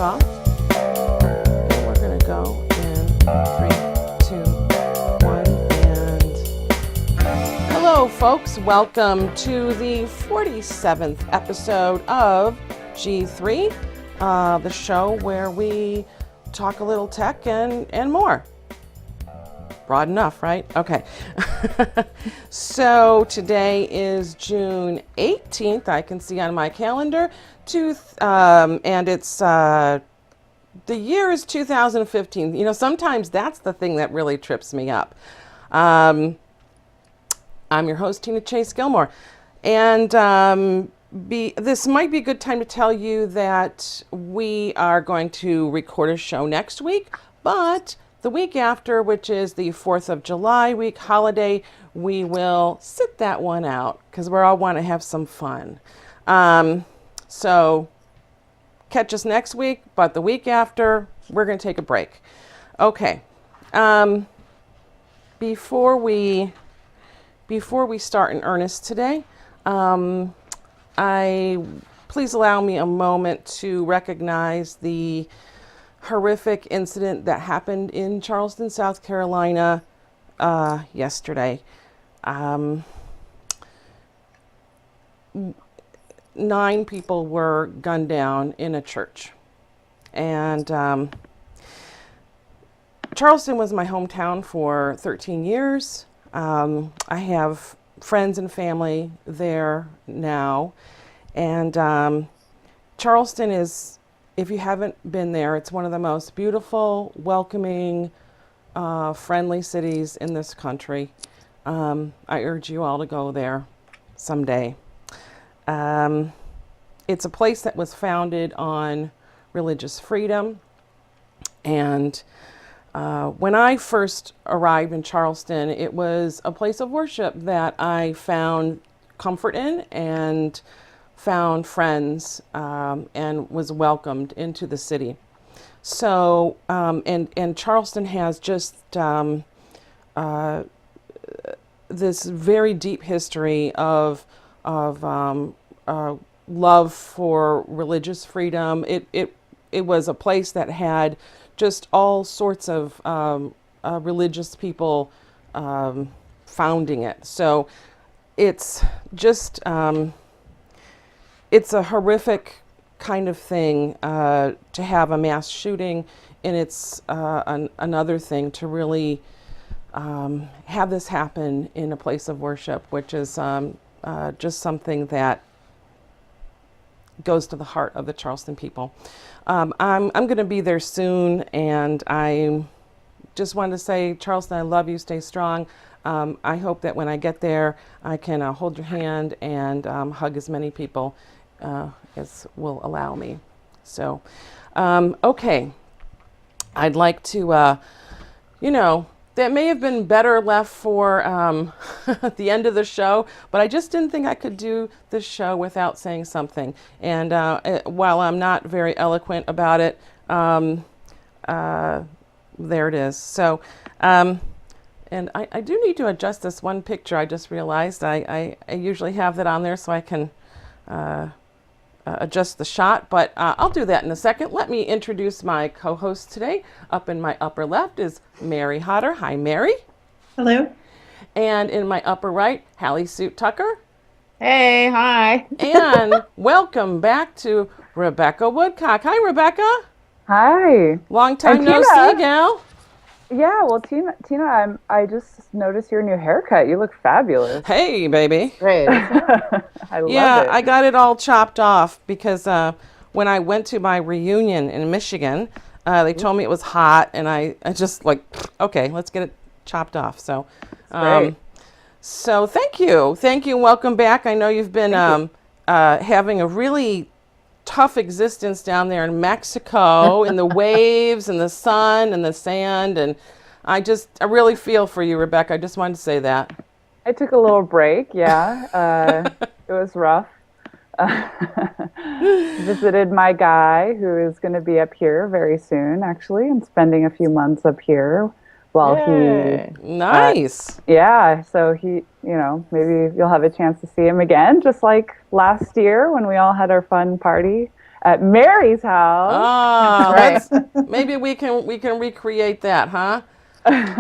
off. And we're going to go in 3, 2, 1, and hello, folks. Welcome to the 47th episode of G3, the show where we talk a little tech and more. Broad enough, right? Okay. So today is June 18th. I can see on my calendar, and it's the year is 2015. You know, sometimes that's the thing that really trips me up. I'm your host, Tina Chase Gilmore, and this might be a good time to tell you that we are going to record a show next week, but the week after, which is the 4th of July week holiday, we will sit that one out because we all want to have some fun. So catch us next week, but the week after, we're going to take a break. Okay. Before we start in earnest today, please allow me a moment to recognize the horrific incident that happened in Charleston, South Carolina, yesterday. 9 people were gunned down in a church. And Charleston was my hometown for 13 years. I have friends and family there now. And Charleston is, if you haven't been there, it's one of the most beautiful, welcoming, friendly cities in this country. I urge you all to go there someday. It's a place that was founded on religious freedom. And when I first arrived in Charleston, it was a place of worship that I found comfort in and found friends, and was welcomed into the city. So, and Charleston has just this very deep history of love for religious freedom. It was a place that had just all sorts of religious people founding it. So it's just it's a horrific kind of thing to have a mass shooting, and it's another thing to really have this happen in a place of worship, which is just something that goes to the heart of the Charleston people. I'm going to be there soon, and I just wanted to say, Charleston, I love you. Stay strong. I hope that when I get there, I can hold your hand and hug as many people as will allow me. So, okay. I'd like to, that may have been better left for the end of the show, but I just didn't think I could do this show without saying something. And while I'm not very eloquent about it, there it is. So, and I do need to adjust this one picture. I just realized I usually have that on there so I can adjust the shot, but I'll do that in a second. Let me introduce my co-host today. Up in my upper left is Mary Hodder. Hi, Mary. Hello. And in my upper right, Hallie Suit Tucker. Hey, hi. And welcome back to Rebecca Woodcock. Hi, Rebecca. Hi. Long time no Tina. see, gal. Yeah, well, Tina, I just noticed your new haircut. You look fabulous. Hey, baby. Great. I love Yeah, it. I got it all chopped off because when I went to my reunion in Michigan, they told me it was hot, and I just like, okay, let's get it chopped off. So, great. so thank you, and welcome back. I know you've been having a really tough existence down there in Mexico, in the waves and the sun and the sand, and I really feel for you, Rebecca. I just wanted to say that. I took a little break, yeah. It was rough. Visited my guy, who is going to be up here very soon, actually, and spending a few months up here while Yay. he... Nice. Yeah, so he, maybe you'll have a chance to see him again, just like last year when we all had our fun party at Mary's house. Ah, Right. maybe we can recreate that, huh?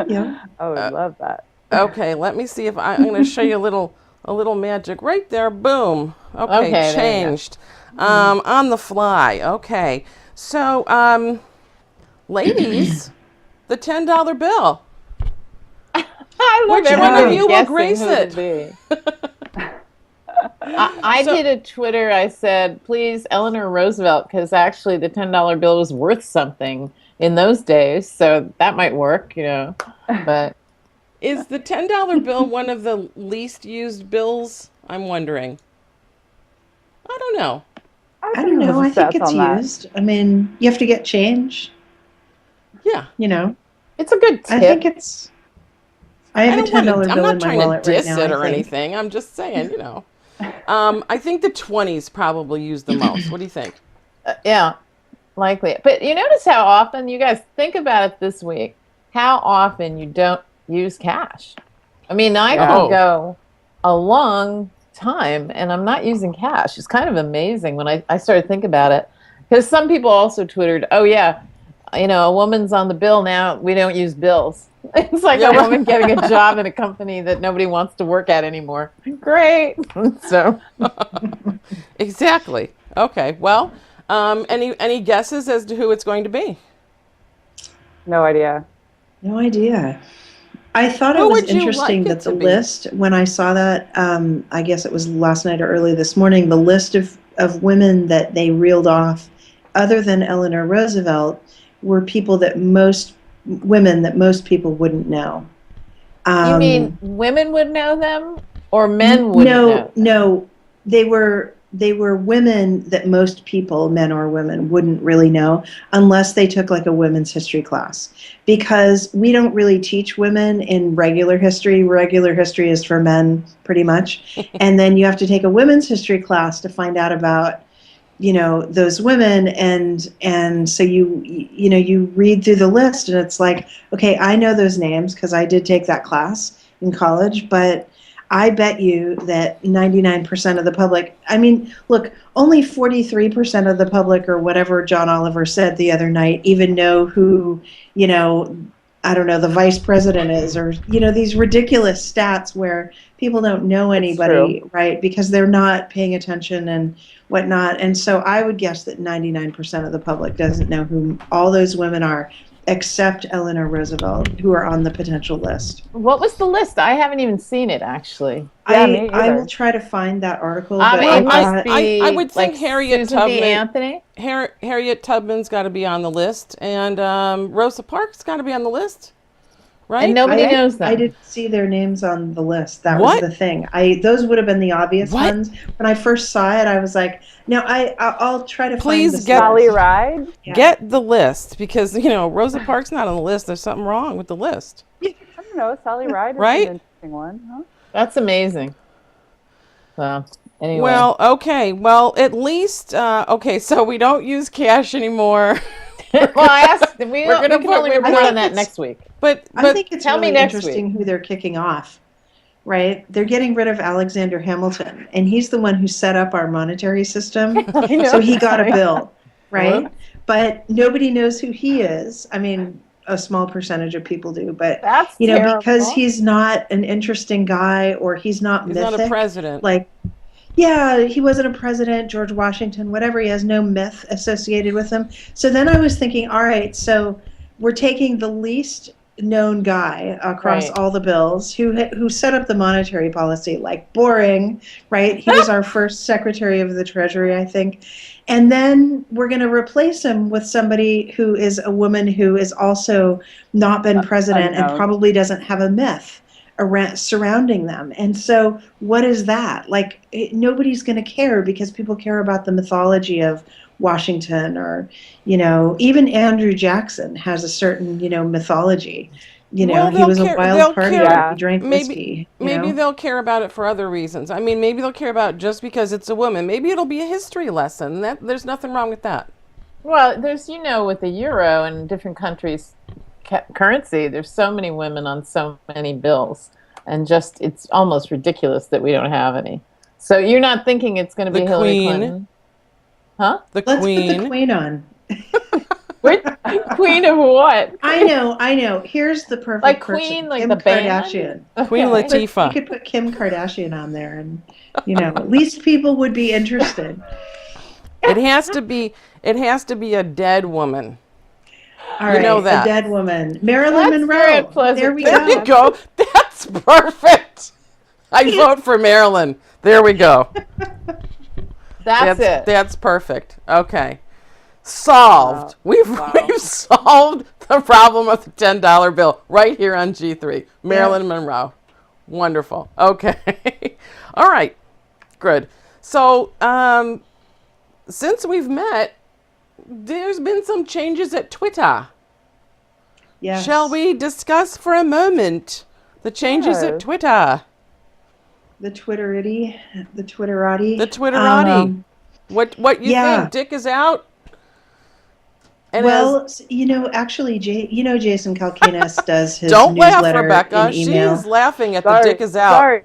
Yeah. I would love that. Okay, let me see if I'm going to show you a little magic right there. Boom. Okay, Okay, there you go. changed. On the fly. Okay. So, ladies, the $10 bill. I love Which one everybody of you will guessing grace who it? be. I So- did a Twitter. I said, please, Eleanor Roosevelt, because actually the $10 bill was worth something in those days. So that might work, But Is the $10 bill one of the least used bills? I'm wondering. I don't know. I don't know. I think it's used. I mean, you have to get change, Yeah. it's a good tip. I think it's. I have a don't wanna- $10 I'm bill not in my trying to wallet diss right now. it or I think. anything. I'm just saying, I think the 20s probably use the most. What do you think? Yeah, likely. But you notice how often, you guys think about it this week, how often you don't use cash. I mean, I Oh. could go a long time and I'm not using cash. It's kind of amazing when I started thinking about it. Because some people also Twittered, oh yeah, a woman's on the bill now, we don't use bills. It's like Yeah, a right. woman getting a job in a company that nobody wants to work at anymore. Great. So Exactly. Okay. Well, any guesses as to who it's going to be? No idea. No idea. I thought Who it was would you interesting like it that to the be? list, when I saw that, I guess it was last night or early this morning, the list of women that they reeled off, other than Eleanor Roosevelt, were people women that most people wouldn't know. you mean women would know them or men wouldn't know them? No, they were women that most people, men or women, wouldn't really know unless they took like a women's history class, because we don't really teach women in regular history. Regular history is for men pretty much, and then you have to take a women's history class to find out about those women, and so you read through the list and it's like, okay, I know those names because I did take that class in college, but I bet you that 99% of the public, I mean, look, only 43% of the public, or whatever John Oliver said the other night, even know who, I don't know, the vice president is, or, these ridiculous stats where people don't know anybody, right? Because they're not paying attention and whatnot. And so I would guess that 99% of the public doesn't know who all those women are, except Eleanor Roosevelt, who are on the potential list. What was the list? I haven't even seen it, actually. Yeah, me I either. will try to find that article. I but mean, I it must thought- be I would think like Harriet Susan B. Tubman- Anthony. Harriet Tubman's got to be on the list, and Rosa Parks got to be on the list, right? And nobody I- knows them. I didn't see their names on the list. That What? was the thing. Those would have been the obvious What? ones. When I first saw it, I was like, "No, I'll try to Please find this get- Sally list." Ride. Yeah. Get the list, because Rosa Parks not on the list. There's something wrong with the list. I don't know. Sally Ride is Right? an interesting one. Huh? That's amazing. So, anyway. Well, okay. Well, at least okay. So we don't use cash anymore. well, I asked. We gonna can put- only we're report gonna- on that next week. But I think it's tell me really next interesting who they're kicking off. Right? They're getting rid of Alexander Hamilton, and he's the one who set up our monetary system. I know. So he got a bill, right? What? But nobody knows who he is. I mean, a small percentage of people do, but That's terrible. because he's not an interesting guy, or he's not he's mythic. not a president. Like, yeah, he wasn't a president, George Washington, whatever. He has no myth associated with him. So then I was thinking, all right, so we're taking the least known guy across Right. all the bills who set up the monetary policy. Like, boring, right? He was our first Secretary of the Treasury, I think. And then we're going to replace him with somebody who is a woman who is also not been president and unknown. probably doesn't have a myth around surrounding them. And so what is that? Like, nobody's going to care, because people care about the mythology of Washington, or even Andrew Jackson has a certain mythology. Well, He they'll was care- a they'll wild partier. care- He drank maybe- whiskey. Maybe they'll care about it for other reasons. I mean, maybe they'll care about it just because it's a woman. Maybe it'll be a history lesson. There's nothing wrong with that. Well, there's, with the euro and different countries' currency, there's so many women on so many bills. And just, it's almost ridiculous that we don't have any. So you're not thinking it's going to be The Hillary Queen. Clinton? Huh? The Let's put the queen. queen on. Which queen of what? I know. Here's the perfect Like person. Queen, like Kim the band? Kardashian. Queen Okay. But you Latifah. could put Kim Kardashian on there, and at least people would be interested. It has to be. It has to be a dead woman. All You right, know that. a dead woman, Marilyn That's very Monroe. unpleasant. There we There you go. go. That's perfect. I vote for Marilyn. There we go. That's it. That's perfect. Okay. Solved. We've solved the problem of the $10 bill right here on G3. Marilyn Monroe. Wonderful. Okay. All right. Good. So, since we've met, there's been some changes at Twitter. Yes. Shall we discuss for a moment the changes at Yes. Twitter? The Twitterati, the Twitterati. The Twitterati. What you yeah. think? Dick is out? And Well, actually, Jason Calcanis does his don't laugh, newsletter Rebecca. in email. She's laughing at the Sorry, dick is out. Sorry.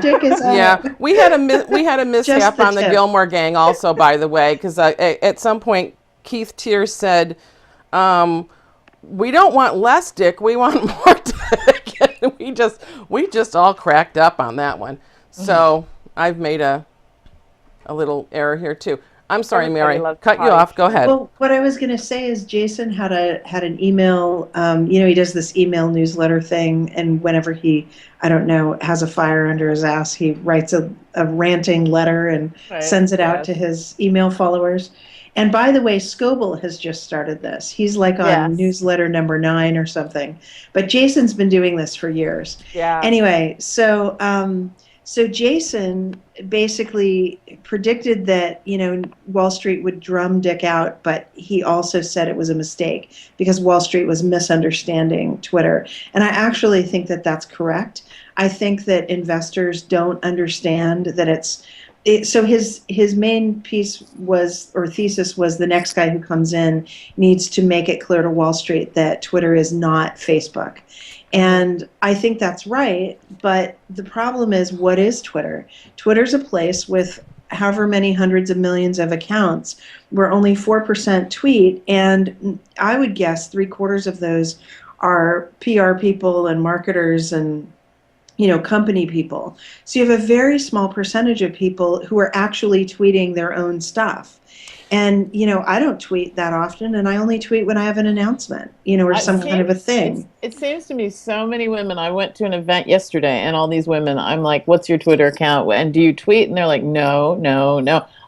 Dick is out. Yeah, we had a mishap the on the tip. Gilmore Gang also, by the way, because at some point Keith Tier said, "We don't want less dick, we want more dick." And we just all cracked up on that one. So I've made a little error here too. I'm sorry, Everybody Mary. loves Cut you potty. off. Go ahead. Well, what I was going to say is Jason had an email. He does this email newsletter thing, and whenever he, I don't know, has a fire under his ass, he writes a ranting letter and Right, sends it out yes. to his email followers. And by the way, Scoble has just started this. He's like on Yes. newsletter number 9 or something. But Jason's been doing this for years. Yeah. Anyway, so Jason basically predicted that Wall Street would drum Dick out, but he also said it was a mistake because Wall Street was misunderstanding Twitter. And I actually think that that's correct. I think that investors don't understand that so his main piece thesis was the next guy who comes in needs to make it clear to Wall Street that Twitter is not Facebook. And I think that's right, but the problem is, what is Twitter? Twitter's a place with however many hundreds of millions of accounts where only 4% tweet, and I would guess 3/4 of those are PR people and marketers and company people. So you have a very small percentage of people who are actually tweeting their own stuff. And, I don't tweet that often, and I only tweet when I have an announcement, or some kind of a thing. It seems to me so many women. I went to an event yesterday, and all these women, I'm like, what's your Twitter account? And do you tweet? And they're like, no.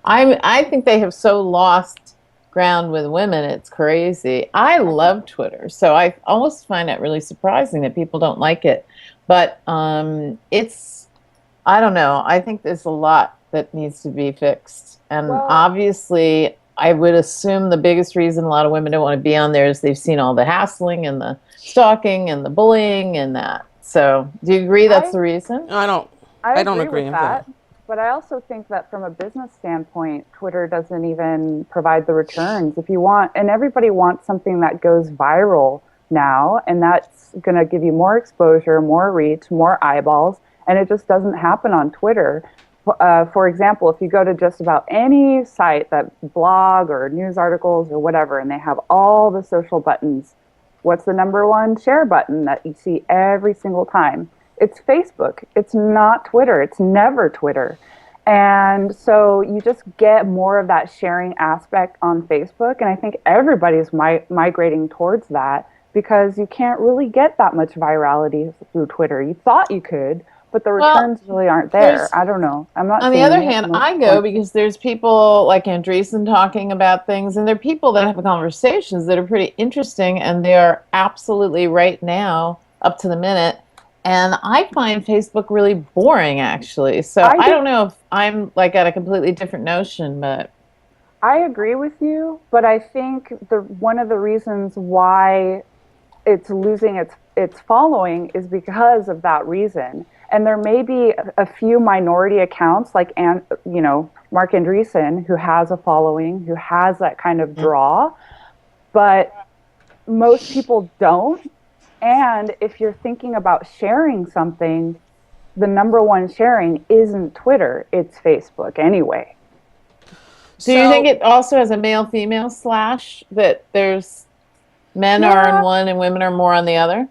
I think they have so lost ground with women. It's crazy. I love Twitter, so I almost find it really surprising that people don't like it. But I don't know. I think there's a lot that needs to be fixed. And obviously, I would assume the biggest reason a lot of women don't want to be on there is they've seen all the hassling and the stalking and the bullying and that. So do you agree that's the reason? I don't agree with with that. But I also think that from a business standpoint, Twitter doesn't even provide the returns. If you want, and everybody wants something that goes viral now, and that's going to give you more exposure, more reach, more eyeballs, and it just doesn't happen on Twitter. For example, if you go to just about any site, that blog or news articles or whatever, and they have all the social buttons, what's the number one share button that you see every single time? It's Facebook. It's not Twitter. It's never Twitter. And so you just get more of that sharing aspect on Facebook, and I think everybody's migrating towards that because you can't really get that much virality through Twitter. You thought you could, but the returns really aren't there. I don't know. I'm not. On the other hand, I go because there's people like Andreessen talking about things, and there are people that have conversations that are pretty interesting, and they are absolutely right now up to the minute. And I find Facebook really boring, actually. So I don't know if I'm like at a completely different notion, but I agree with you. But I think one of the reasons why it's losing its following is because of that reason. And there may be a few minority accounts like, Mark Andreessen, who has a following, who has that kind of draw, but most people don't. And if you're thinking about sharing something, the number one sharing isn't Twitter, it's Facebook anyway. Do you think it also has a male-female slash, that there's men are in one and women are more on the other?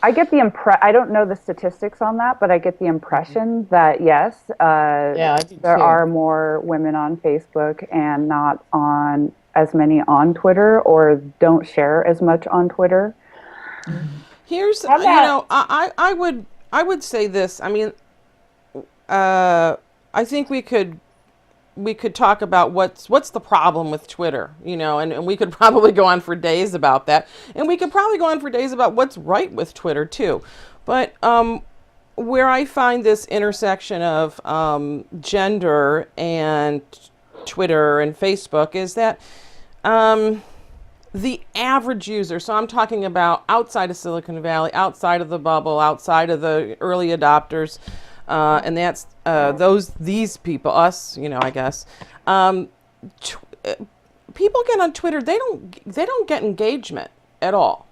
I get the I don't know the statistics on that, but I get the impression that yes, Yeah, I do there too. are more women on Facebook and not on as many on Twitter, or don't share as much on Twitter. Here's, How about- I would say this. I mean, I think we could talk about what's the problem with Twitter, and we could probably go on for days about that, and we could probably go on for days about what's right with Twitter too. But where I find this intersection of gender and Twitter and Facebook is that the average user, so I'm talking about outside of Silicon Valley, outside of the bubble, outside of the early adopters, and that's these people, us, I guess. People get on Twitter, they don't get engagement at all.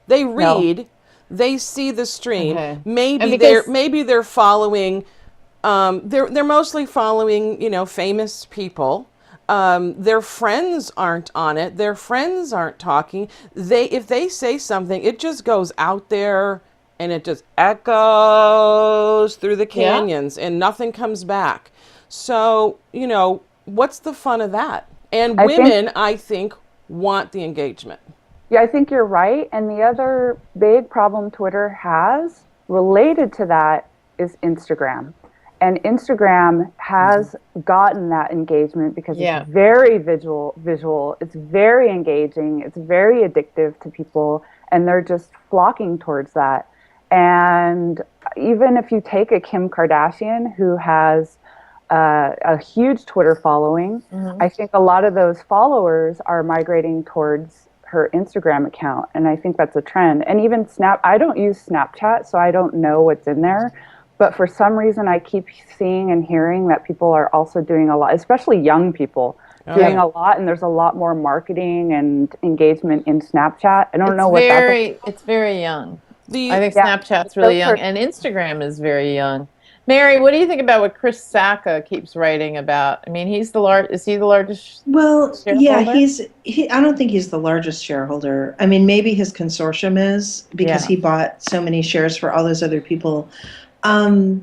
They read, they see the stream. Okay. Maybe they're following. They're mostly following, famous people. Their friends aren't on it. Their friends aren't talking. If they say something, it just goes out there and it just echoes through the canyons and nothing comes back. So, what's the fun of that? And women, I think, want the engagement. Yeah, I think you're right. And the other big problem Twitter has related to that is Instagram. And Instagram has gotten that engagement because it's very visual, it's very engaging, it's very addictive to people, and they're just flocking towards that. And even if you take a Kim Kardashian who has a huge Twitter following, I think a lot of those followers are migrating towards her Instagram account. And I think that's a trend. And even I don't use Snapchat, so I don't know what's in there. But for some reason, I keep seeing and hearing that people are also doing a lot, especially young people, doing a lot. And there's a lot more marketing and engagement in Snapchat. I don't know what it's very young. I think Snapchat's really young, and Instagram is very young. Mary, what do you think about what Chris Sacca keeps writing about? I mean, is he the largest shareholder? Yeah, I don't think he's the largest shareholder. I mean, maybe his consortium is, because he bought so many shares for all those other people. The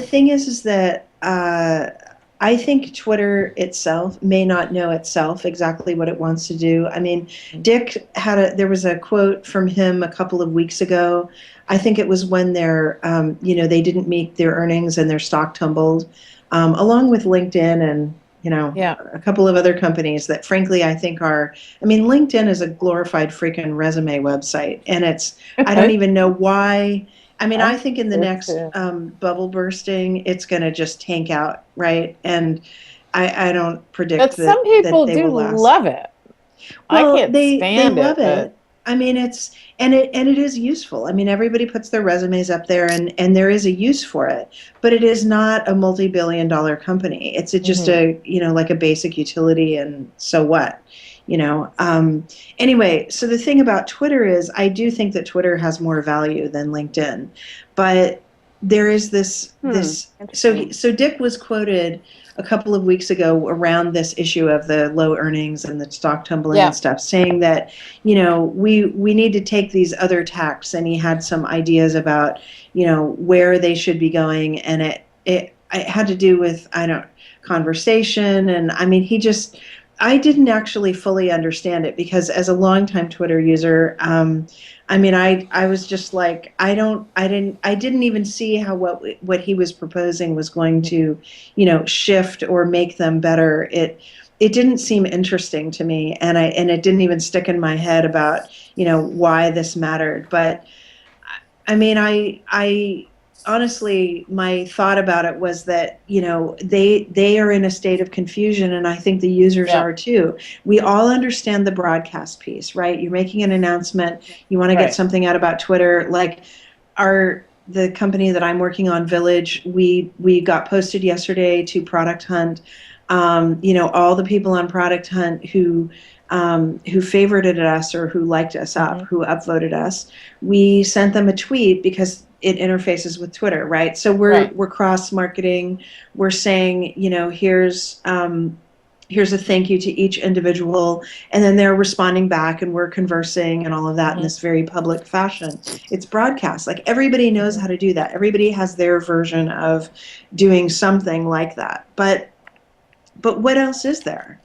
thing is that I think Twitter itself may not know itself exactly what it wants to do. I mean, Dick there was a quote from him a couple of weeks ago. I think it was when they didn't meet their earnings and their stock tumbled, along with LinkedIn and, a couple of other companies that frankly I think LinkedIn is a glorified freaking resume website. And I don't even know why. I mean, I think in the next bubble bursting, it's going to just tank out, right? And I don't predict but some people that they do will last. love it. Well, I can't stand they love it. But... I mean, it is useful. I mean, everybody puts their resumes up there, and there is a use for it. But it is not a multi-billion-dollar company. It's just like a basic utility, and so what? Anyway, so the thing about Twitter is I do think that Twitter has more value than LinkedIn, but there is this so Dick was quoted a couple of weeks ago around this issue of the low earnings and the stock tumbling and stuff, saying that we need to take these other tacks, and he had some ideas about where they should be going, and it had to do with conversation, and I mean I didn't actually fully understand it, because as a longtime Twitter user, I was just like, I didn't even see how what he was proposing was going to, shift or make them better. It didn't seem interesting to me, and it didn't even stick in my head about, why this mattered. But I mean, I honestly, my thought about it was that, they are in a state of confusion, and I think the users are too. We all understand the broadcast piece, right? You're making an announcement, you want to get something out about Twitter. Like the company that I'm working on, Village, we got posted yesterday to Product Hunt. All the people on Product Hunt who favorited us or who liked us who upvoted us, we sent them a tweet because it interfaces with Twitter, right? So Right. we're cross marketing. We're saying, here's a thank you to each individual, and then they're responding back, and we're conversing and all of that in this very public fashion. It's broadcast. Like, everybody knows how to do that. Everybody has their version of doing something like that. But what else is there?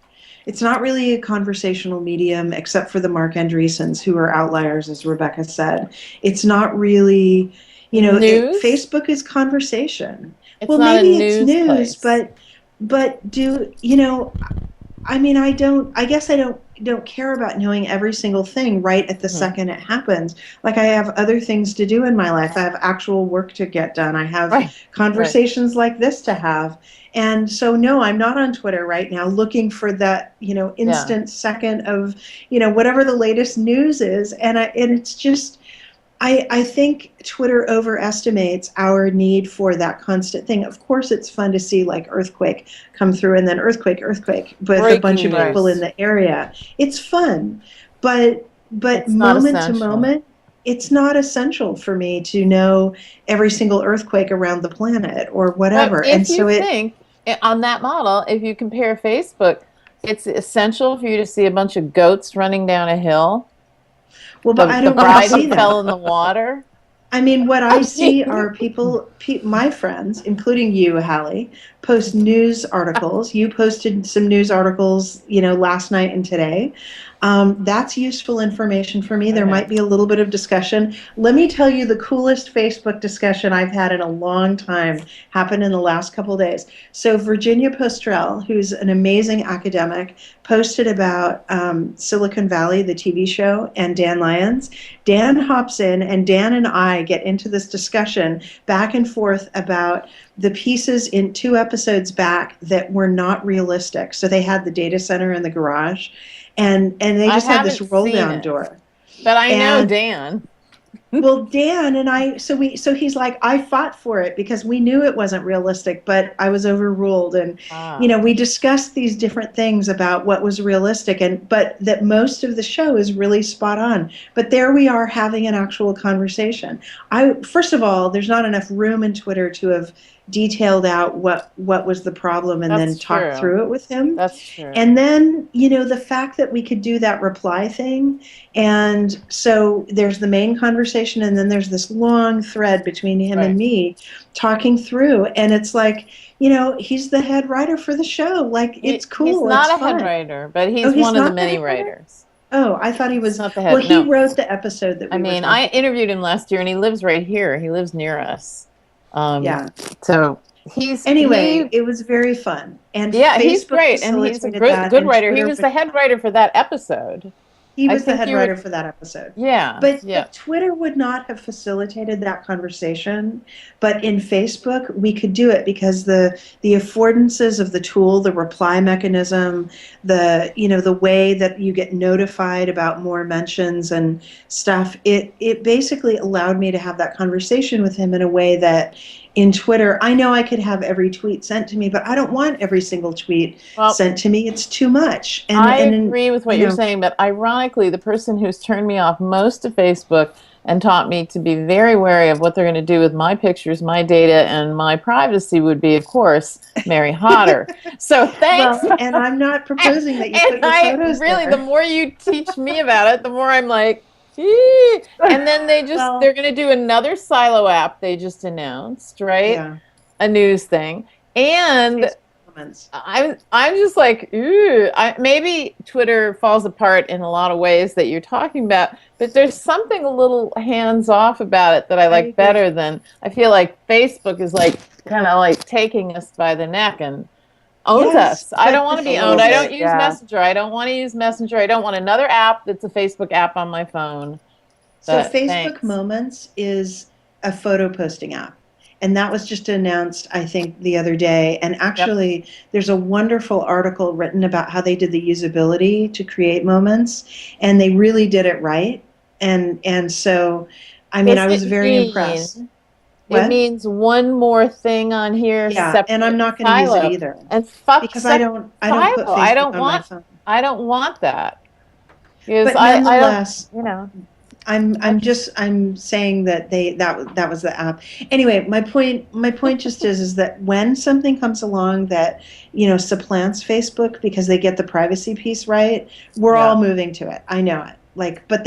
It's not really a conversational medium, except for the Mark Andreessens, who are outliers, as Rebecca said. It's not really, News? Facebook is conversation. It's Well, not a maybe it's news news, place. but I guess I don't care about knowing every single thing right at the second it happens. Like, I have other things to do in my life. I have actual work to get done. I have Right. conversations like this to have. And so, no, I'm not on Twitter right now looking for that, instant second of, whatever the latest news is. And it's just, I think Twitter overestimates our need for that constant thing. Of course, it's fun to see, like, earthquake come through, and then earthquake with a bunch Breaking of people news. in the area. It's fun, but It's not moment to essential. moment, it's not essential for me to know every single earthquake around the planet or whatever. But if And so you think on that model, if you compare Facebook, it's essential for you to see a bunch of goats running down a hill. well, but I The don't want bride to see who that. fell in the water. I mean, what I see mean- are my friends, including you, Hallie, post news articles. You posted some news articles, last night and today. That's useful information for me. There Okay. might be a little bit of discussion. Let me tell you, the coolest Facebook discussion I've had in a long time happened in the last couple of days. So Virginia Postrel, who's an amazing academic, posted about Silicon Valley, the TV show, and Dan Lyons. Dan hops in, and Dan and I get into this discussion back and forth about the pieces in 2 episodes back that were not realistic. So they had the data center in the garage, and they I just had this haven't roll seen down it. door. But I know And- Dan. Well, Dan and I, so he's like, I fought for it because we knew it wasn't realistic, but I was overruled. And, Ah. we discussed these different things about what was realistic, but that most of the show is really spot on. But there we are having an actual conversation. First of all, there's not enough room in Twitter to have detailed out what was the problem and then That's talk true. through it with him. That's true. And then, the fact that we could do that reply thing. And so there's the main conversation, and then there's this long thread between him Right. and me talking through. And it's like, he's the head writer for the show. Like, it's cool. He's not it's a head fun. writer, but he's Oh, he's one of the not the many head writer? writers. Oh, I thought he was. not the head, Well, he no. wrote the episode that we I were mean, talking I interviewed him last year, and he lives right here. He lives near us. Yeah. So Anyway, it was very fun. And yeah, he's Facebook great, and he's a facilitated good, that, good and writer. He Twitter was the head writer for that episode. He I was the think head you would- writer for that episode. Yeah, But yeah. Twitter would not have facilitated that conversation. But in Facebook, we could do it because the affordances of the tool, the reply mechanism, the way that you get notified about more mentions and stuff, it basically allowed me to have that conversation with him in a way that in Twitter, I know I could have every tweet sent to me, but I don't want every single tweet Well, sent to me. It's too much. And I and agree with what you you're know- saying, but ironically, the person who's turned me off most of Facebook and taught me to be very wary of what they're going to do with my pictures, my data, and my privacy would be, of course, Mary Hodder. So thanks. Well, and I'm not proposing that you put And your I photos really, there. the more you teach me about it, the more I'm like, "Ee." And then Well- they're going to do another Silo app they just announced, right? Yeah. A news thing. And Facebook comments. I'm just like, ooh, maybe Twitter falls apart in a lot of ways that you're talking about, but there's something a little hands off about it that I like agree. better than, I feel like Facebook is like kind of like taking us by the neck and owns Yes, us. I but don't want to the be thing owned. is I that- don't use yeah. Messenger. I don't want to use Messenger. I don't want another app that's a Facebook app on my phone. So But Facebook thanks. Moments is a photo posting app. And that was just announced, I think, the other day. And actually, there's a wonderful article written about how they did the usability to create moments. And they really did it right. And so, I mean, Does I was it very mean- impressed. It What? means one more thing on here. Yeah, separate and I'm not going to use Silo. it either. And fuck Because I don't put Facebook Silo. I don't on want- my phone. I don't want that. Because But I don't, nonetheless, you know. I'm saying that that was the app. Anyway, my point just is that when something comes along that, supplants Facebook because they get the privacy piece right, we're Yeah. all moving to it. I know it. But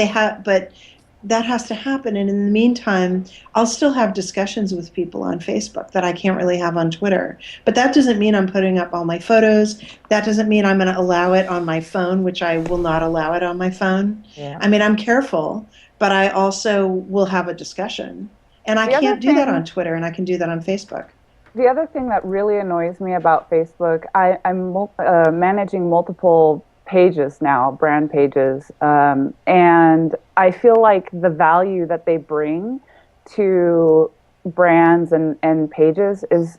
that has to happen. And in the meantime, I'll still have discussions with people on Facebook that I can't really have on Twitter. But that doesn't mean I'm putting up all my photos. That doesn't mean I'm going to allow it on my phone, which I will not allow it on my phone. Yeah. I mean, I'm careful, but I also will have a discussion. And I The other can't do that thing- on Twitter, and I can do that on Facebook. The other thing that really annoys me about Facebook, I'm managing multiple pages now, brand pages, and I feel like the value that they bring to brands and pages is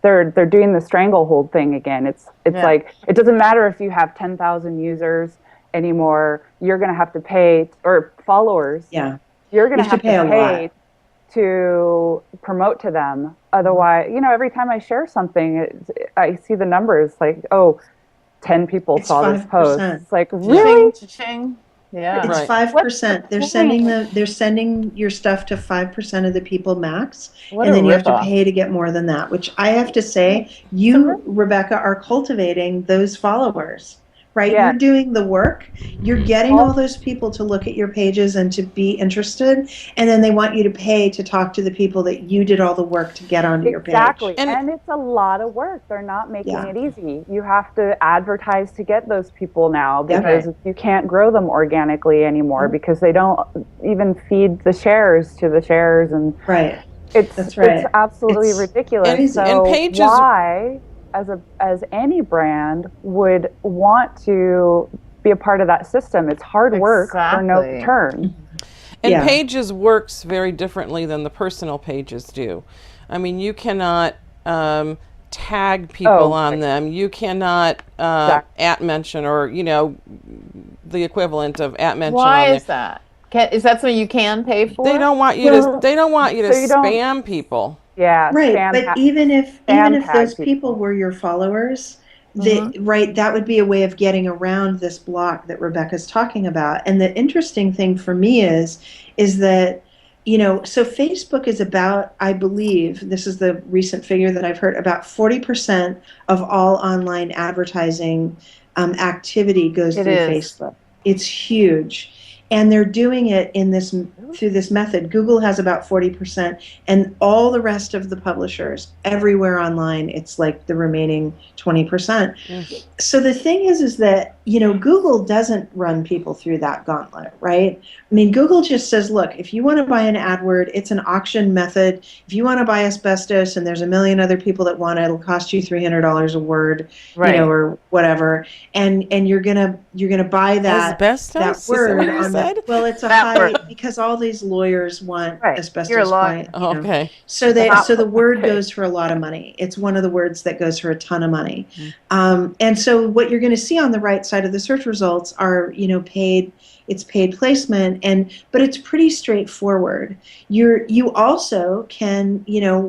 they're doing the stranglehold thing again. It's Yeah. like it doesn't matter if you have 10,000 users anymore. You're going to have to pay, or followers. Yeah. You're going You to have have to to pay a pay lot. to promote to them. Otherwise, every time I share something, I see the numbers like, 10 people It's saw this post. 5%. It's like, really? Cha-ching, cha-ching. Yeah. It's Right. 5%. They're point? sending your stuff to 5% of the people max, What and a then you have to ripoff. pay to get more than that. Which I have to say, you, Rebecca, are cultivating those followers, right? Yeah. You're doing the work. You're getting all those people to look at your pages and to be interested, and then they want you to pay to talk to the people that you did all the work to get onto your page. Exactly. And- And it's a lot of work. They're not making Yeah. it easy. You have to advertise to get those people now Yeah. because you can't grow them organically anymore because they don't even feed the shares to the shares, and Right. it's That's right. it's absolutely It's ridiculous. and So pages- why, as any brand, would want to be a part of that system? It's hard work for no Exactly. return. And Yeah. Pages works very differently than the personal pages do. I mean, you cannot tag people Oh, on right. them. You cannot Exactly. at mention, or the equivalent of at mention. Why on is that? Is that something you can pay for? They don't want you Well, to. They don't want you to so you don't- spam people. Yeah. Right, spam but ha- even if tag those people. people were your followers, Mm-hmm. right, that would be a way of getting around this block that Rebecca's talking about. And the interesting thing for me is that, so Facebook is about, I believe, this is the recent figure that I've heard, about 40% of all online advertising activity goes It through is. Facebook. It's huge. And they're doing it through this method. Google has about 40%, and all the rest of the publishers, everywhere online, it's like the remaining 20%. So the thing is that, Google doesn't run people through that gauntlet, right? I mean, Google just says, look, if you want to buy an AdWord, it's an auction method. If you want to buy asbestos and there's a million other people that want it, it'll cost you $300 a word, Right. or whatever. And you're gonna buy that Asbestos? that Is that word what you on the, said? well, it's a That high word. because all these lawyers want Right. asbestos You're a lawyer. client, Oh, okay. so the word Okay. goes for a lot of money. It's one of the words that goes for a ton of money. And so what you're going to see on the right side of the search results are, paid. It's paid placement, but it's pretty straightforward. You also can,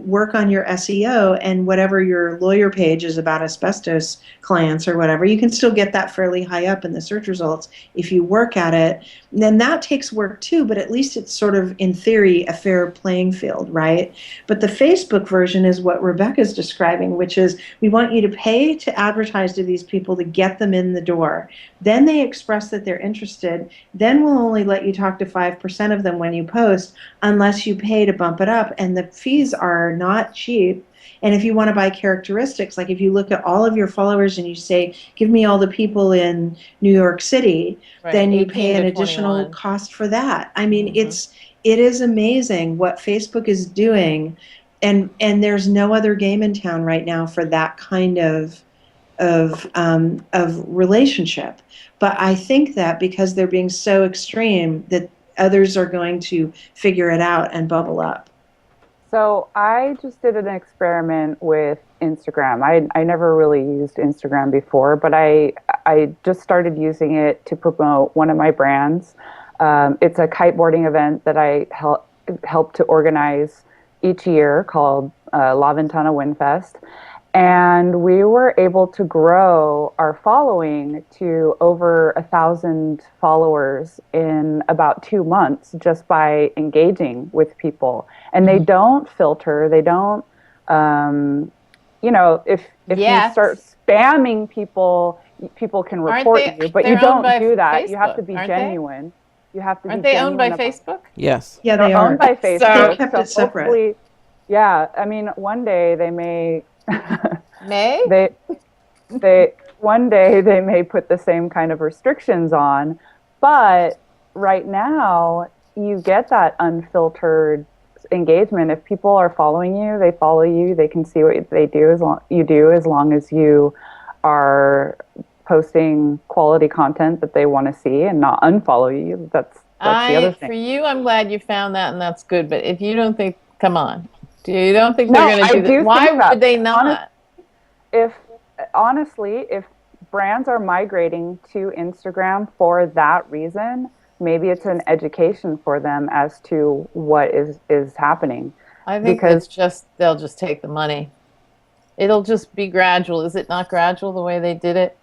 work on your SEO, and whatever your lawyer page is about asbestos clients or whatever, you can still get that fairly high up in the search results if you work at it. And then that takes work too, but at least it's sort of, in theory, a fair playing field, right? But the Facebook version is what Rebecca's describing, which is we want you to pay to advertise to these people to get them in the door. Then they express that they're interested. Then we'll only let you talk to 5% of them when you post, unless you pay to bump it up. And the fees are not cheap. And if you want to buy characteristics, like if you look at all of your followers and you say, give me all the people in New York City, Right. then you 18 pay an to additional 21. cost for that. I mean, Mhm. it is amazing what Facebook is doing. And there's no other game in town right now for that kind of relationship. But I think that because they're being so extreme, that others are going to figure it out and bubble up. So I just did an experiment with Instagram. I never really used Instagram before, but I just started using it to promote one of my brands. It's a kiteboarding event that I help to organize each year called La Ventana Windfest. And we were able to grow our following to over 1,000 followers in about 2 months just by engaging with people. And they don't filter, they don't, if Yes. you start spamming people, people can Aren't report they- you, but they're you owned don't by do that. You have to Facebook, be aren't they? genuine. You have to Aren't be they owned by genuine about- Facebook? Yes. Yeah, They're they are. owned by Facebook. So- They kept it separate. Hopefully, yeah, I mean, one day they may May? they one day they may put the same kind of restrictions on, but right now you get that unfiltered engagement. If people are following you, they follow you, they can see what they do as long as you are posting quality content that they want to see and not unfollow you. That's the other thing. For you, I'm glad you found that, and that's good. But if you don't think, come on, you don't think No, they're going I to do do that? Why think that. would they not? If brands are migrating to Instagram for that reason, maybe it's an education for them as to what is happening. I think because- it's just they'll just take the money. It'll just be gradual. Is it not gradual the way they did it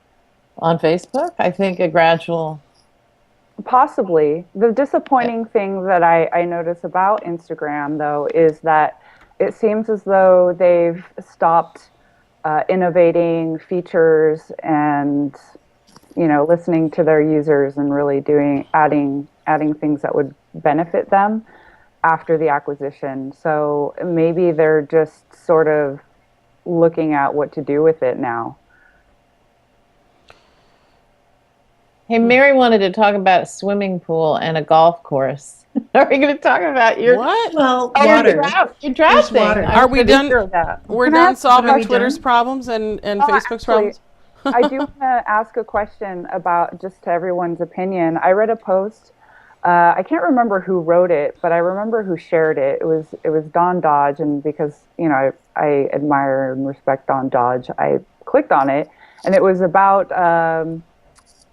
on Facebook? I think a gradual. Possibly. The disappointing thing that I notice about Instagram, though, is that it seems as though they've stopped innovating features and, listening to their users and really adding things that would benefit them after the acquisition. So maybe they're just sort of looking at what to do with it now. Hey, Mary wanted to talk about a swimming pool and a golf course. Are we going to talk about your What? Well, Oh, water. Your drafting. water. I'm Are we pretty done? sure of that. We're Can I done ask- solving are we Twitter's done? problems and Oh, Facebook's actually, problems? I do want to ask a question about just to everyone's opinion. I read a post. I can't remember who wrote it, but I remember who shared it. It was Don Dodge, and because I admire and respect Don Dodge, I clicked on it, and it was about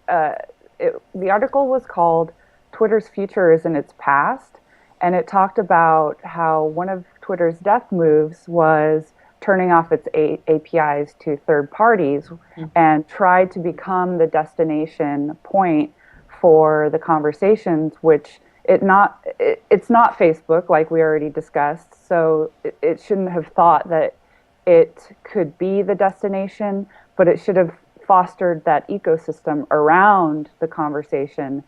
the article was called "Twitter's Future is in its Past," and it talked about how one of Twitter's death moves was turning off its APIs to third parties and tried to become the destination point for the conversations, which it's not Facebook, like we already discussed, so it shouldn't have thought that it could be the destination, but it should have fostered that ecosystem around the conversation.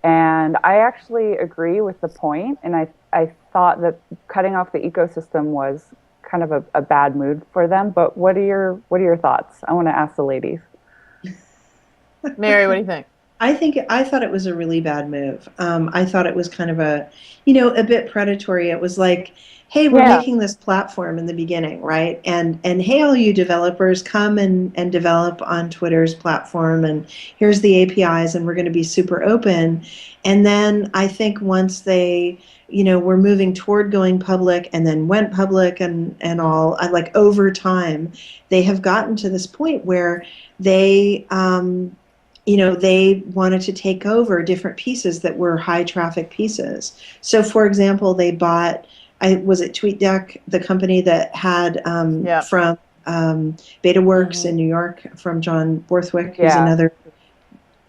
And I actually agree with the point, and I thought that cutting off the ecosystem was kind of a bad move for them. But what are your thoughts? I want to ask the ladies. Mary, what do you think? I thought it was a really bad move. I thought it was kind of a bit predatory. It was like, hey, we're making this platform in the beginning, right? And hey, all you developers, come and develop on Twitter's platform, and here's the APIs, and we're going to be super open. And then I think once they, were moving toward going public and then went public and all, like over time, they have gotten to this point where they, they wanted to take over different pieces that were high traffic pieces. So for example, they bought, was it TweetDeck, the company that had from BetaWorks in New York, from John Borthwick, who's another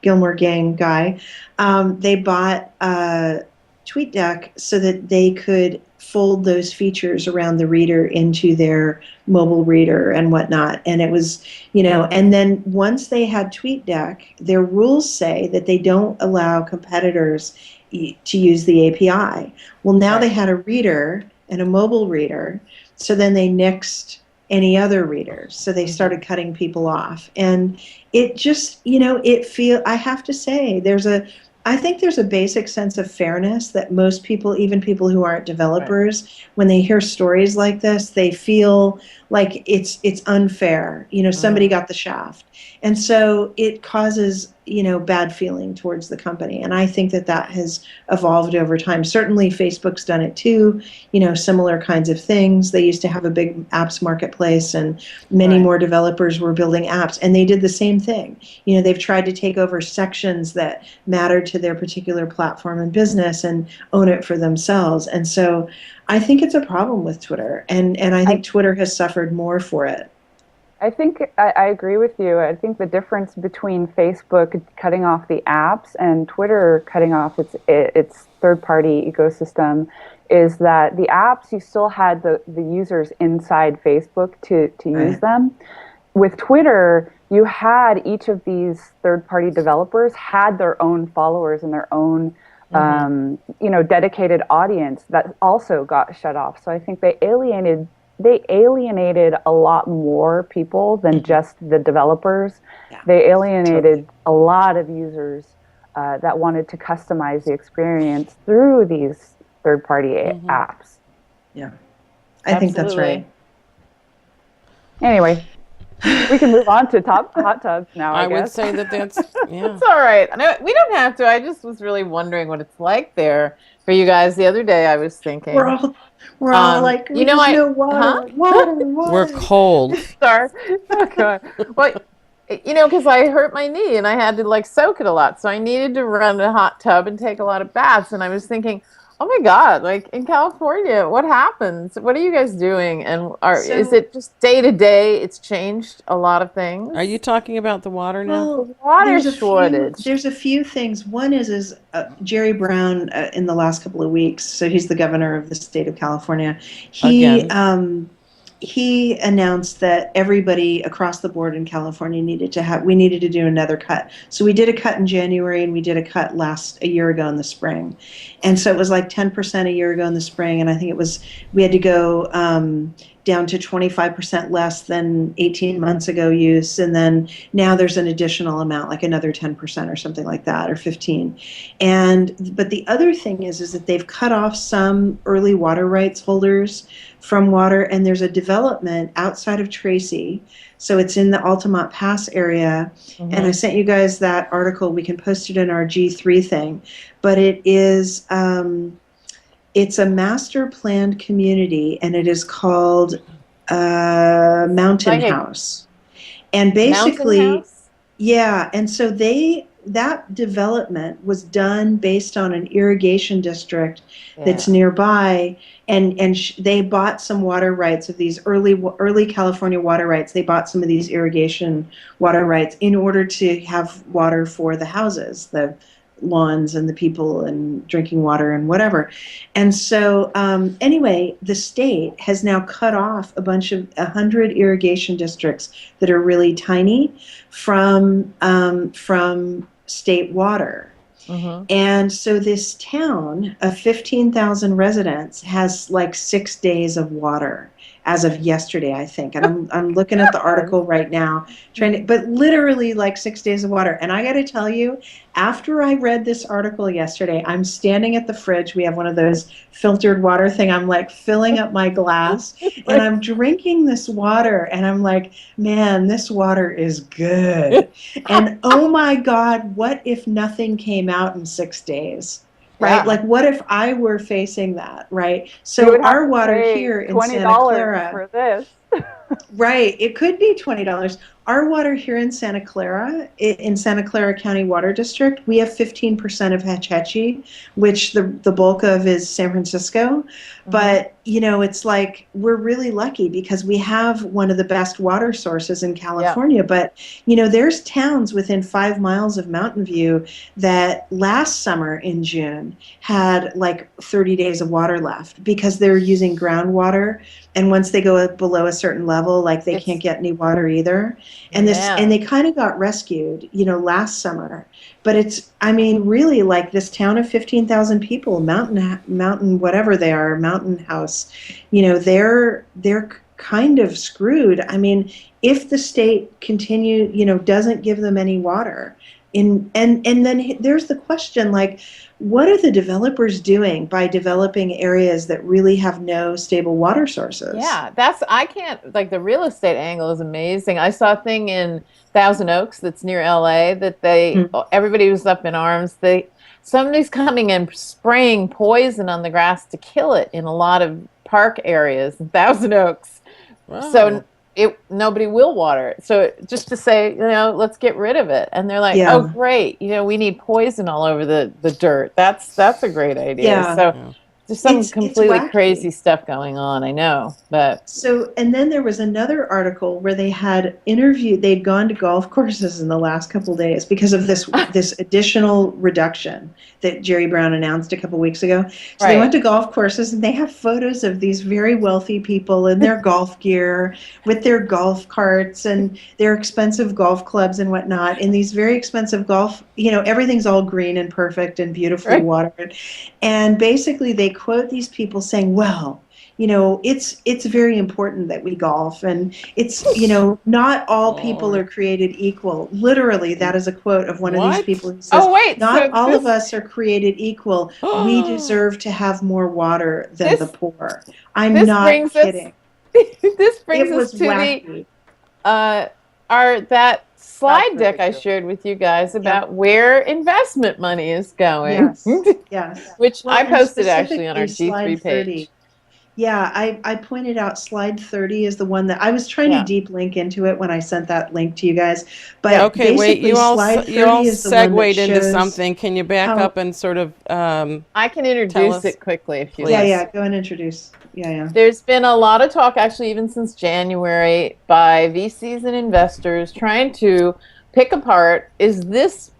Gilmore Gang guy. They bought TweetDeck so that they could fold those features around the reader into their mobile reader and whatnot. And it was, and then once they had TweetDeck, their rules say that they don't allow competitors to use the API. Well, now they had a reader and a mobile reader, so then they nixed any other readers. So they started cutting people off. And it just, I have to say, I think there's a basic sense of fairness that most people, even people who aren't developers, when they hear stories like this, they feel like it's unfair. Somebody got the shaft. And so it causes, bad feeling towards the company. And I think that has evolved over time. Certainly Facebook's done it too, similar kinds of things. They used to have a big apps marketplace, and many more developers were building apps, and they did the same thing. They've tried to take over sections that mattered to their particular platform and business and own it for themselves. And so I think it's a problem with Twitter, and I think Twitter has suffered more for it. I think I agree with you. I think the difference between Facebook cutting off the apps and Twitter cutting off its third-party ecosystem is that the apps, you still had the users inside Facebook to use them. With Twitter, you had each of these third-party developers had their own followers and their own dedicated audience that also got shut off. So I think they alienated a lot more people than just the developers. Yeah. They alienated a lot of users that wanted to customize the experience through these third-party apps. Yeah, I think that's right. Anyway, we can move on to hot tubs now, I would guess. say that's, yeah. It's all right. No, we don't have to. I just was really wondering what it's like there for you guys. The other day I was thinking. We're all like, you know, no water, water. We're cold. Sorry. Okay. Well, because I hurt my knee and I had to like soak it a lot. So I needed to run a hot tub and take a lot of baths. And I was thinking, oh my God, like in California, what happens? What are you guys doing? And is it just day to day? It's changed a lot of things. Are you talking about the water now? Well, Water shortage. There's a few things. One is Jerry Brown in the last couple of weeks. So he's the governor of the state of California. He announced that everybody across the board in California needed to do another cut. So we did a cut in January and we did a cut a year ago in the spring. And so it was like 10% a year ago in the spring. And I think we had to go down to 25% less than 18 months ago use. And then now there's an additional amount, like another 10% or something like that, or 15. But the other thing is that they've cut off some early water rights holders from water, and there's a development outside of Tracy. So it's in the Altamont Pass area. Mm-hmm. And I sent you guys that article. We can post it in our G3 thing. But it is, it's a master planned community, and it is called Mountain House. And basically, yeah, and so that development was done based on an irrigation district that's nearby, and they bought some water rights of these early California water rights. They bought some of these irrigation water rights in order to have water for the houses, the lawns and the people and drinking water and whatever. And so anyway, the state has now cut off 100 irrigation districts that are really tiny from state water. Mm-hmm. And so this town of 15,000 residents has like 6 days of water as of yesterday, I think. And I'm looking at the article right now, but literally like 6 days of water. And I got to tell you, after I read this article yesterday, I'm standing at the fridge. We have one of those filtered water thing. I'm like filling up my glass and I'm drinking this water. And I'm like, man, this water is good. And oh my God, what if nothing came out in 6 days? Right? Yeah. Like, what if I were facing that, right? So our water here in Santa Clara, for this. Right, it could be $20. Our water here in Santa Clara County Water District, we have 15% of Hetch Hetchy, which the bulk of is San Francisco. Mm-hmm. But, it's like we're really lucky because we have one of the best water sources in California. Yeah. But, there's towns within 5 miles of Mountain View that last summer in June had like 30 days of water left because they're using groundwater. And once they go below a certain level, like they can't get any water either. And and they kind of got rescued, last summer. But it's, really like this town of 15,000 people, mountain, whatever they are, Mountain House, they're kind of screwed. If the state doesn't give them any water, and then there's the question, like, what are the developers doing by developing areas that really have no stable water sources? Yeah, the real estate angle is amazing. I saw a thing in Thousand Oaks that's near LA that everybody was up in arms. Somebody's coming and spraying poison on the grass to kill it in a lot of park areas in Thousand Oaks. Wow. So nobody will water it. So just to say, let's get rid of it. And they're like, oh, great. We need poison all over the dirt. That's a great idea. Yeah. There's some It's completely wacky. crazy stuff going on, I know, but So, and then there was another article where they'd gone to golf courses in the last couple of days because of this additional reduction that Jerry Brown announced a couple weeks ago. So they Right. went to golf courses and they have photos of these very wealthy people in their golf gear with their golf carts and their expensive golf clubs and whatnot in these very expensive golf, everything's all green and perfect and beautifully Right. watered. And basically they quote these people saying, well, it's very important that we golf, and it's, not all people are created equal. Literally, that is a quote of one of these What? people who says, oh wait, not so all this, of us are created equal. We deserve to have more water than This- the poor. I'm this not brings us kidding. this brings It us was to wacky. that slide That's deck really I true. shared with you guys about where investment money is going. Yes. Yes. Which Well, I and posted actually on our specifically G3 slide 30. page. Yeah, I pointed out slide 30 is the one that I was trying Yeah. to deep link into it when I sent that link to you guys. But Yeah. Okay, wait. basically, slide 30 You all is the one that segued into shows something. Can you back how- up and sort of? I can Tell introduce us, it quickly if you please. Yeah, like. yeah, go and introduce. Yeah. There's been a lot of talk, actually, even since January, by VCs and investors trying to pick apart, is this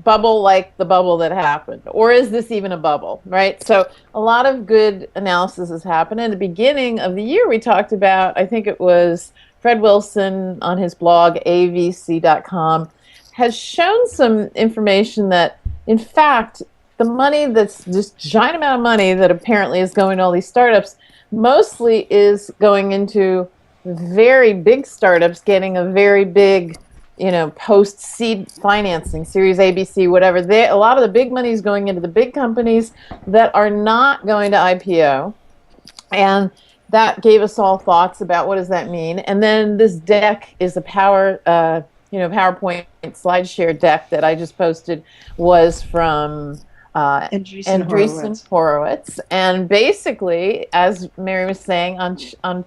bubble like the bubble that happened? Or is this even a bubble, right? So a lot of good analysis has happened. In the beginning of the year, we talked about, I think it was Fred Wilson on his blog, avc.com, has shown some information that, in fact, the money that's this giant amount of money that apparently is going to all these startups mostly is going into very big startups getting a very big, post seed financing, Series A, B, C, whatever. A lot of the big money is going into the big companies that are not going to IPO. And that gave us all thoughts about what does that mean. And then this deck is a PowerPoint SlideShare deck that I just posted was from Andreessen Horowitz. And basically, as Mary was saying, on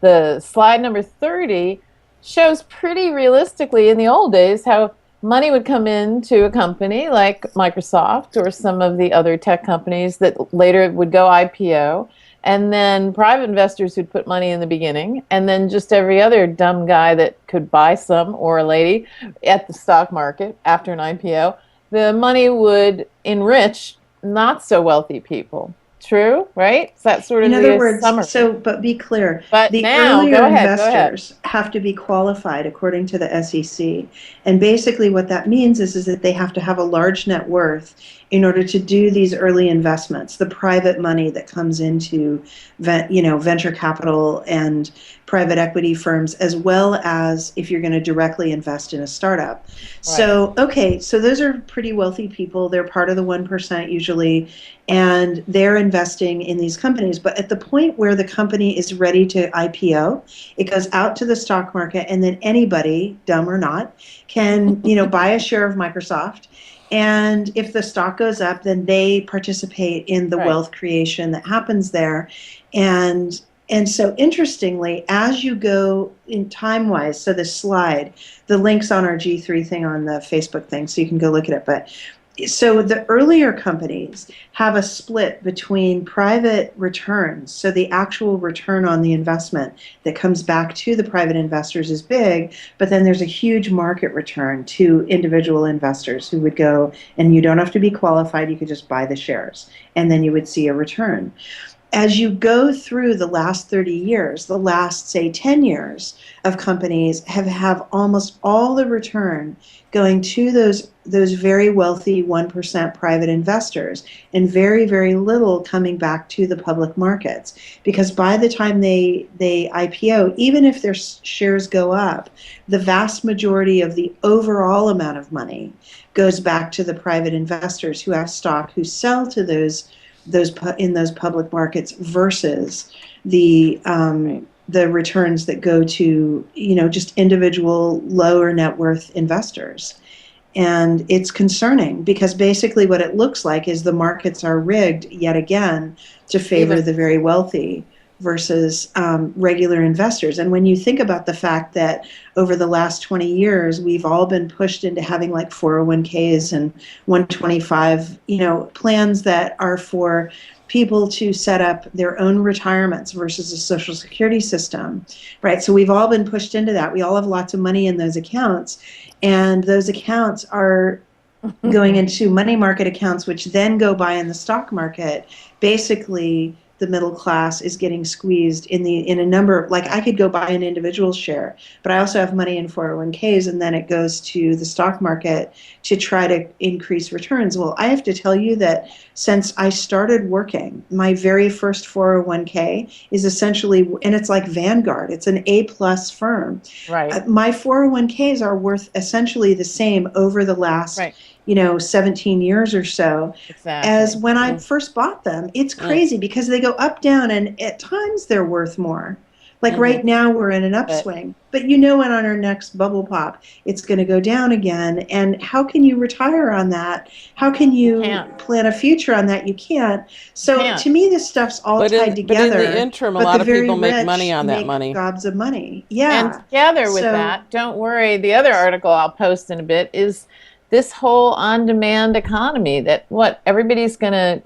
the slide number 30, shows pretty realistically in the old days how money would come into a company like Microsoft or some of the other tech companies that later would go IPO, and then private investors who'd put money in the beginning, and then just every other dumb guy that could buy some, or a lady, at the stock market after an IPO. The money would enrich not so wealthy people. True, right? Is that sort of In other the words, summary? but be clear. But The now, earlier go ahead. investors have to be qualified according to the SEC. And basically what that means is that they have to have a large net worth in order to do these early investments, the private money that comes into venture capital and private equity firms, as well as if you're going to directly invest in a startup. So those are pretty wealthy people. They're part of the 1% usually, and they're investing in these companies. But at the point where the company is ready to IPO, it goes out to the stock market, and then anybody, dumb or not, can buy a share of Microsoft. And if the stock goes up, then they participate in the wealth creation that happens there. And so interestingly, as you go in time-wise, so the slide, the link's on our G3 thing on the Facebook thing, so you can go look at it. But so the earlier companies have a split between private returns. So the actual return on the investment that comes back to the private investors is big, but then there's a huge market return to individual investors who would go, and you don't have to be qualified, you could just buy the shares, and then you would see a return. As you go through the last 30 years, the last, say, 10 years of companies have almost all the return going to those very wealthy 1% private investors, and very, very little coming back to the public markets. Because by the time they IPO, even if their shares go up, the vast majority of the overall amount of money goes back to the private investors who have stock, who sell to those in those public markets, versus the returns that go to just individual lower net worth investors. And it's concerning, because basically what it looks like is the markets are rigged yet again to favor the very wealthy, versus regular investors. And when you think about the fact that over the last 20 years, we've all been pushed into having like 401ks and 125, plans that are for people to set up their own retirements versus a social security system, right? So we've all been pushed into that. We all have lots of money in those accounts, and those accounts are going into money market accounts, which then go buy in the stock market. Basically, the middle class is getting squeezed in a number of, like, I could go buy an individual share, but I also have money in 401ks, and then it goes to the stock market to try to increase returns. Well, I have to tell you that since I started working, my very first 401k is essentially, and it's like Vanguard, it's an A+ firm. Right. My 401ks are worth essentially the same over the last Right. 17 years or so, Exactly. as when I first bought them. It's crazy because they go up, down, and at times they're worth more. Like right now we're in an upswing, but when on our next bubble pop, it's going to go down again. And how can you retire on that? How can you plan a future on that? You can't. So to me, this stuff's all tied together. But in the interim, a but lot the of very people make rich money on that make money. Gobs of money. Yeah. And together with that, don't worry, the other article I'll post in a bit is this whole on-demand economy that everybody's going to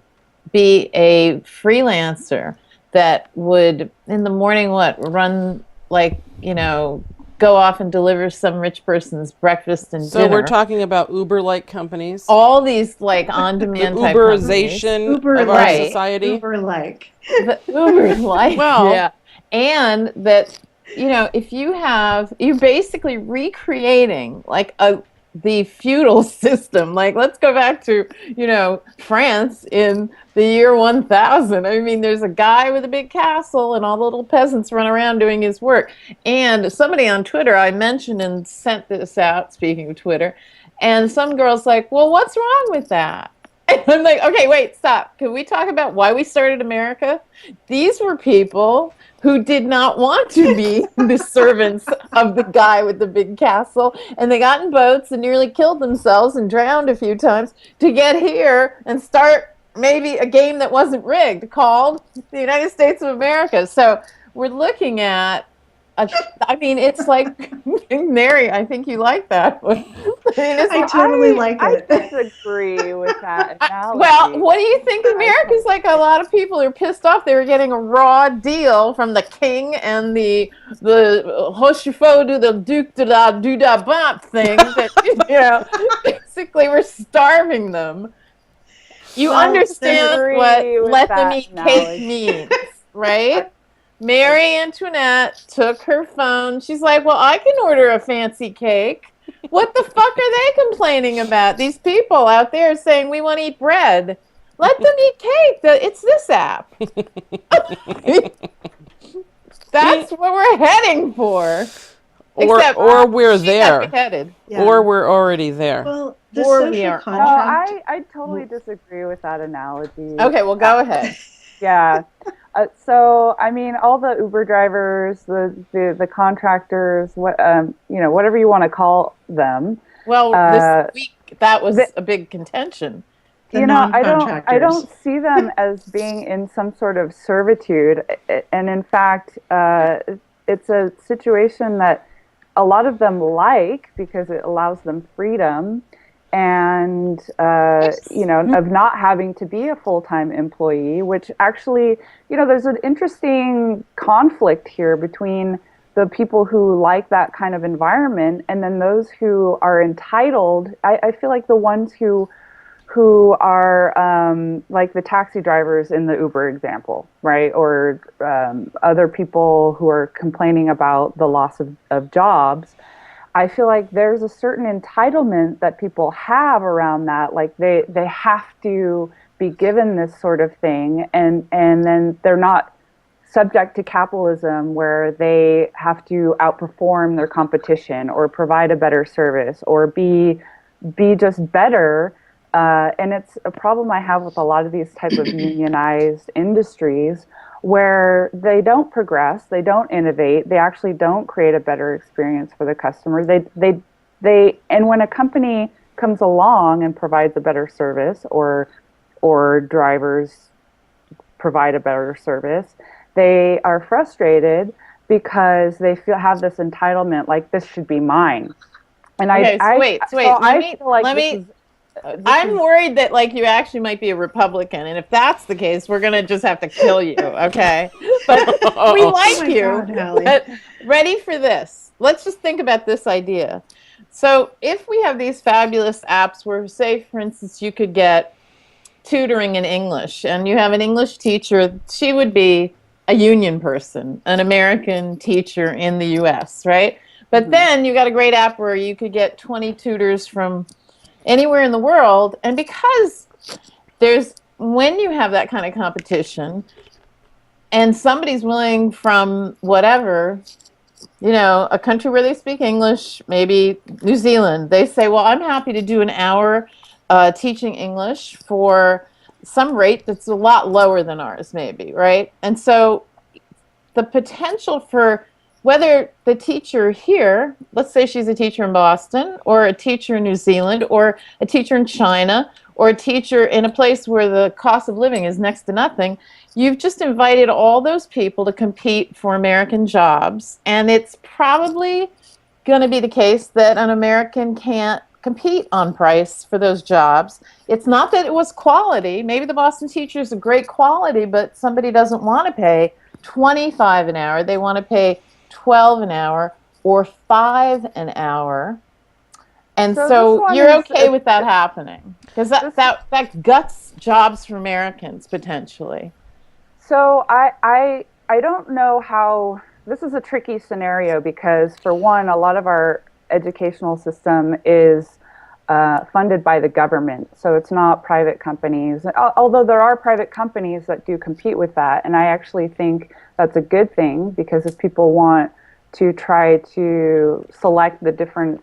be a freelancer that would in the morning run go off and deliver some rich person's breakfast and dinner. So we're talking about Uber-like companies. All these like on-demand the type Uberization of our society. Uber-like. The Uber-like. Well, yeah. And that if you're basically recreating like the feudal system. Like, let's go back to, France in the year 1000. I mean, there's a guy with a big castle and all the little peasants run around doing his work. And somebody on Twitter, I mentioned and sent this out, speaking of Twitter, and some girl's like, well, what's wrong with that? And I'm like, okay, wait, stop. Can we talk about why we started America? These were people who did not want to be the servants of the guy with the big castle, and they got in boats and nearly killed themselves and drowned a few times to get here and start maybe a game that wasn't rigged called the United States of America. So we're looking at it's like, Mary, I think you like that. I totally like it. I disagree with that analogy. Well, what do you think? America's like a lot of people are pissed off. They were getting a raw deal from the king and the Rochefort de the Duc de la Dudabant thing that, basically we're starving them. You understand what let them eat cake means, right? Mary Antoinette took her phone. She's like, well, I can order a fancy cake. What the fuck are they complaining about? These people out there saying we want to eat bread. Let them eat cake. It's this app. That's what we're heading for. Or we're there. Headed. Yeah. Or we're already there. Well, the or social we are. contract. No, I totally disagree with that analogy. Okay, well, go ahead. Yeah. So, I mean, all the Uber drivers, the contractors, whatever you want to call them. Well, this week that was a big contention. I don't see them as being in some sort of servitude, and in fact, it's a situation that a lot of them like because it allows them freedom. And, of not having to be a full-time employee, which actually, there's an interesting conflict here between the people who like that kind of environment and then those who are entitled. I feel like the ones who are like the taxi drivers in the Uber example, right? Or other people who are complaining about the loss of jobs. I feel like there's a certain entitlement that people have around that. Like they have to be given this sort of thing, and then they're not subject to capitalism where they have to outperform their competition or provide a better service or be just better. And it's a problem I have with a lot of these type of unionized industries where they don't progress, they don't innovate, they actually don't create a better experience for the customer. And when a company comes along and provides a better service or drivers provide a better service, they are frustrated because they have this entitlement, like this should be mine. And Okay, so wait. so I feel like I'm worried that like you actually might be a Republican, and if that's the case, we're gonna just have to kill you, okay? But we like my you. God, Hallie. But ready for this? Let's just think about this idea. So if we have these fabulous apps where, say, for instance, you could get tutoring in English, and you have an English teacher, she would be a union person, an American teacher in the U.S., right? But then you got a great app where you could get 20 tutors from anywhere in the world. And because when you have that kind of competition and somebody's willing from whatever, a country where they speak English, maybe New Zealand, they say, well, I'm happy to do an hour teaching English for some rate that's a lot lower than ours, maybe, right? And so the potential for whether the teacher here, let's say she's a teacher in Boston, or a teacher in New Zealand, or a teacher in China, or a teacher in a place where the cost of living is next to nothing, you've just invited all those people to compete for American jobs. And it's probably going to be the case that an American can't compete on price for those jobs. It's not that it was quality. Maybe the Boston teacher is a great quality, but somebody doesn't want to pay $25 an hour. They want to pay $12 an hour or $5 an hour. And so you're okay with that happening? Because that guts jobs for Americans, potentially. So I don't know how, this is a tricky scenario because, for one, a lot of our educational system is funded by the government. So it's not private companies, although there are private companies that do compete with that. And I actually think that's a good thing, because if people want to try to select the different,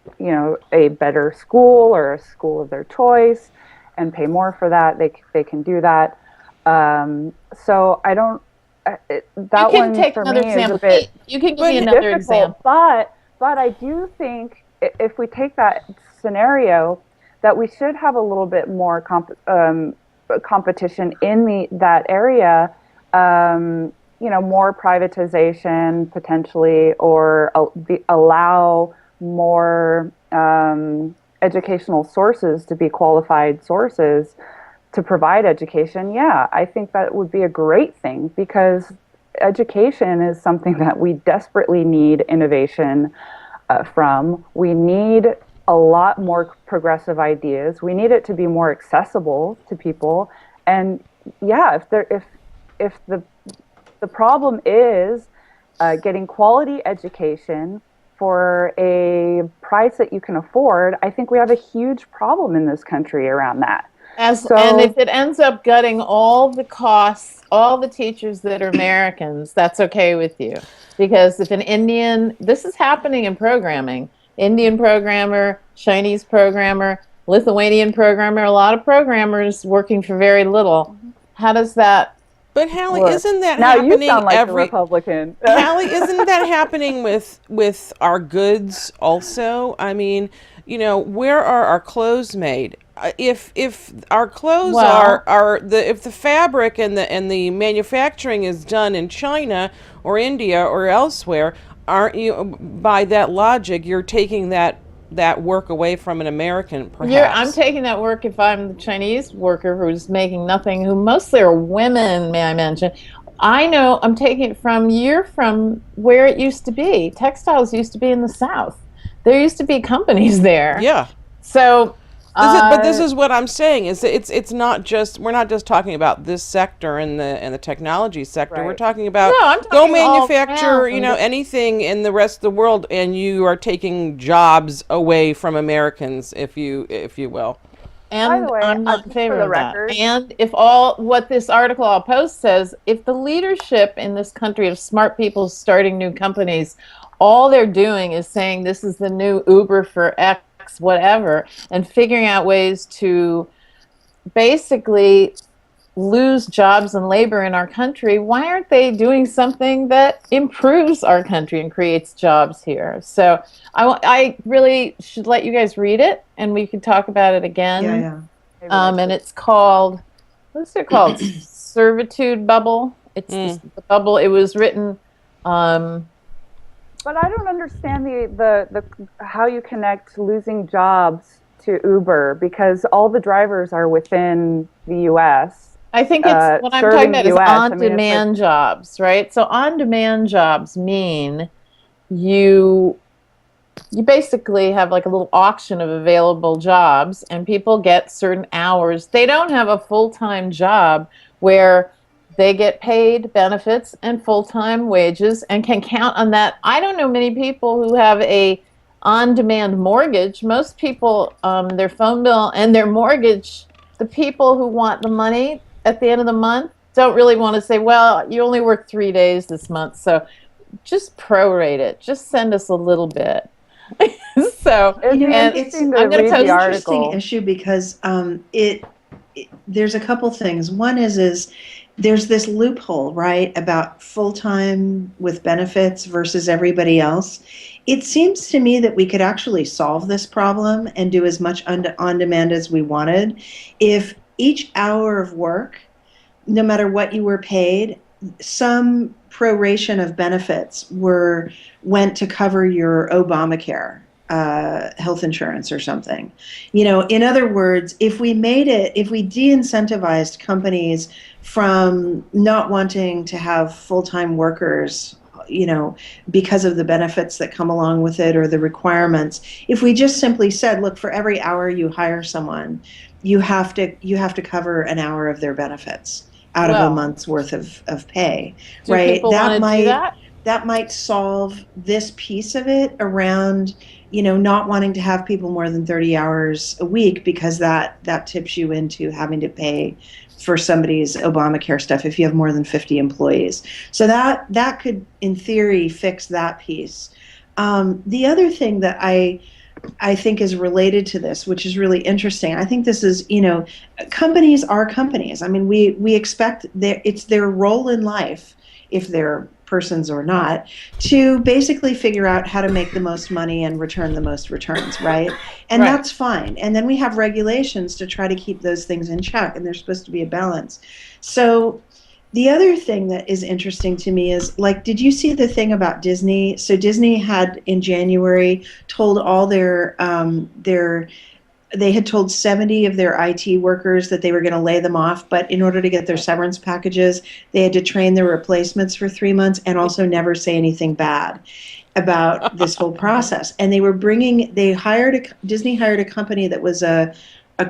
a better school or a school of their choice and pay more for that, they can do that. So I don't, that one for me is a bit You can give me another example. But I do think if we take that scenario, that we should have a little bit more competition in that area, more privatization potentially, or allow more educational sources to be qualified sources to provide education. Yeah, I think that would be a great thing, because education is something that we desperately need innovation from. We need a lot more progressive ideas. We need it to be more accessible to people. And yeah, if the problem is getting quality education for a price that you can afford, I think we have a huge problem in this country around that. And if it ends up gutting all the costs, all the teachers that are Americans, that's okay with you. Because if an Indian, this is happening in programming, Indian programmer, Chinese programmer, Lithuanian programmer, a lot of programmers working for very little. How does that But Hallie, work? isn't that Now happening you sound like a Republican. Hallie, isn't that happening with our goods also? I mean, where are our clothes made? If our clothes if the fabric and the manufacturing is done in China or India or elsewhere, aren't you, by that logic, you're taking that work away from an American, perhaps? I'm taking that work if I'm the Chinese worker who's making nothing, who mostly are women, may I mention. I know I'm taking it from where it used to be. Textiles used to be in the South. There used to be companies there. Yeah. So but this is what I'm saying, is that it's not just, we're not just talking about this sector and the technology sector. Right. We're talking about I'm talking go manufacture, all anything in the rest of the world, and you are taking jobs away from Americans, if you will. And By the way, I'm not in just favor for the of that. record- And if what this article I'll post says, if the leadership in this country of smart people starting new companies, all they're doing is saying this is the new Uber for X, whatever, and figuring out ways to basically lose jobs and labor in our country, why aren't they doing something that improves our country and creates jobs here? So I really should let you guys read it, and we could talk about it again. Yeah. And it's called, what's it called? Servitude Bubble. It's the bubble. It was written. But I don't understand the how you connect losing jobs to Uber, because all the drivers are within the U.S. I think it's what I'm talking serving about the is US. I mean, it's on-demand jobs, right? So on-demand jobs mean you basically have like a little auction of available jobs, and people get certain hours. They don't have a full-time job where they get paid benefits and full-time wages and can count on that. I don't know many people who have a on-demand mortgage. Most people, their phone bill and their mortgage, the people who want the money at the end of the month don't really want to say, well, you only work 3 days this month, so just prorate it. Just send us a little bit. So, It'd be and interesting to I'm going to read post the It's an interesting article. issue because there's a couple things. One is there's this loophole, right, about full time with benefits versus everybody else. It seems to me that we could actually solve this problem and do as much on demand as we wanted if each hour of work, no matter what you were paid, some proration of benefits went to cover your Obamacare health insurance or something. In other words, if we de-incentivized companies from not wanting to have full-time workers, because of the benefits that come along with it or the requirements, if we just simply said, look, for every hour you hire someone, you have to cover an hour of their benefits out of a month's worth of pay, do right? people want to do that? That might solve this piece of it around, not wanting to have people more than 30 hours a week, because that tips you into having to pay for somebody's Obamacare stuff if you have more than 50 employees. So that could, in theory, fix that piece. The other thing that I think is related to this, which is really interesting. I think this is, companies are companies. I mean, we expect it's their role in life, if they're persons or not, to basically figure out how to make the most money and return the most returns, right? And Right. that's fine. And then we have regulations to try to keep those things in check, and there's supposed to be a balance. So the other thing that is interesting to me is, like, did you see the thing about Disney? So Disney had in January told all they had told 70 of their IT workers that they were going to lay them off, but in order to get their severance packages, they had to train their replacements for 3 months and also never say anything bad about this whole process. And Disney hired a company that was a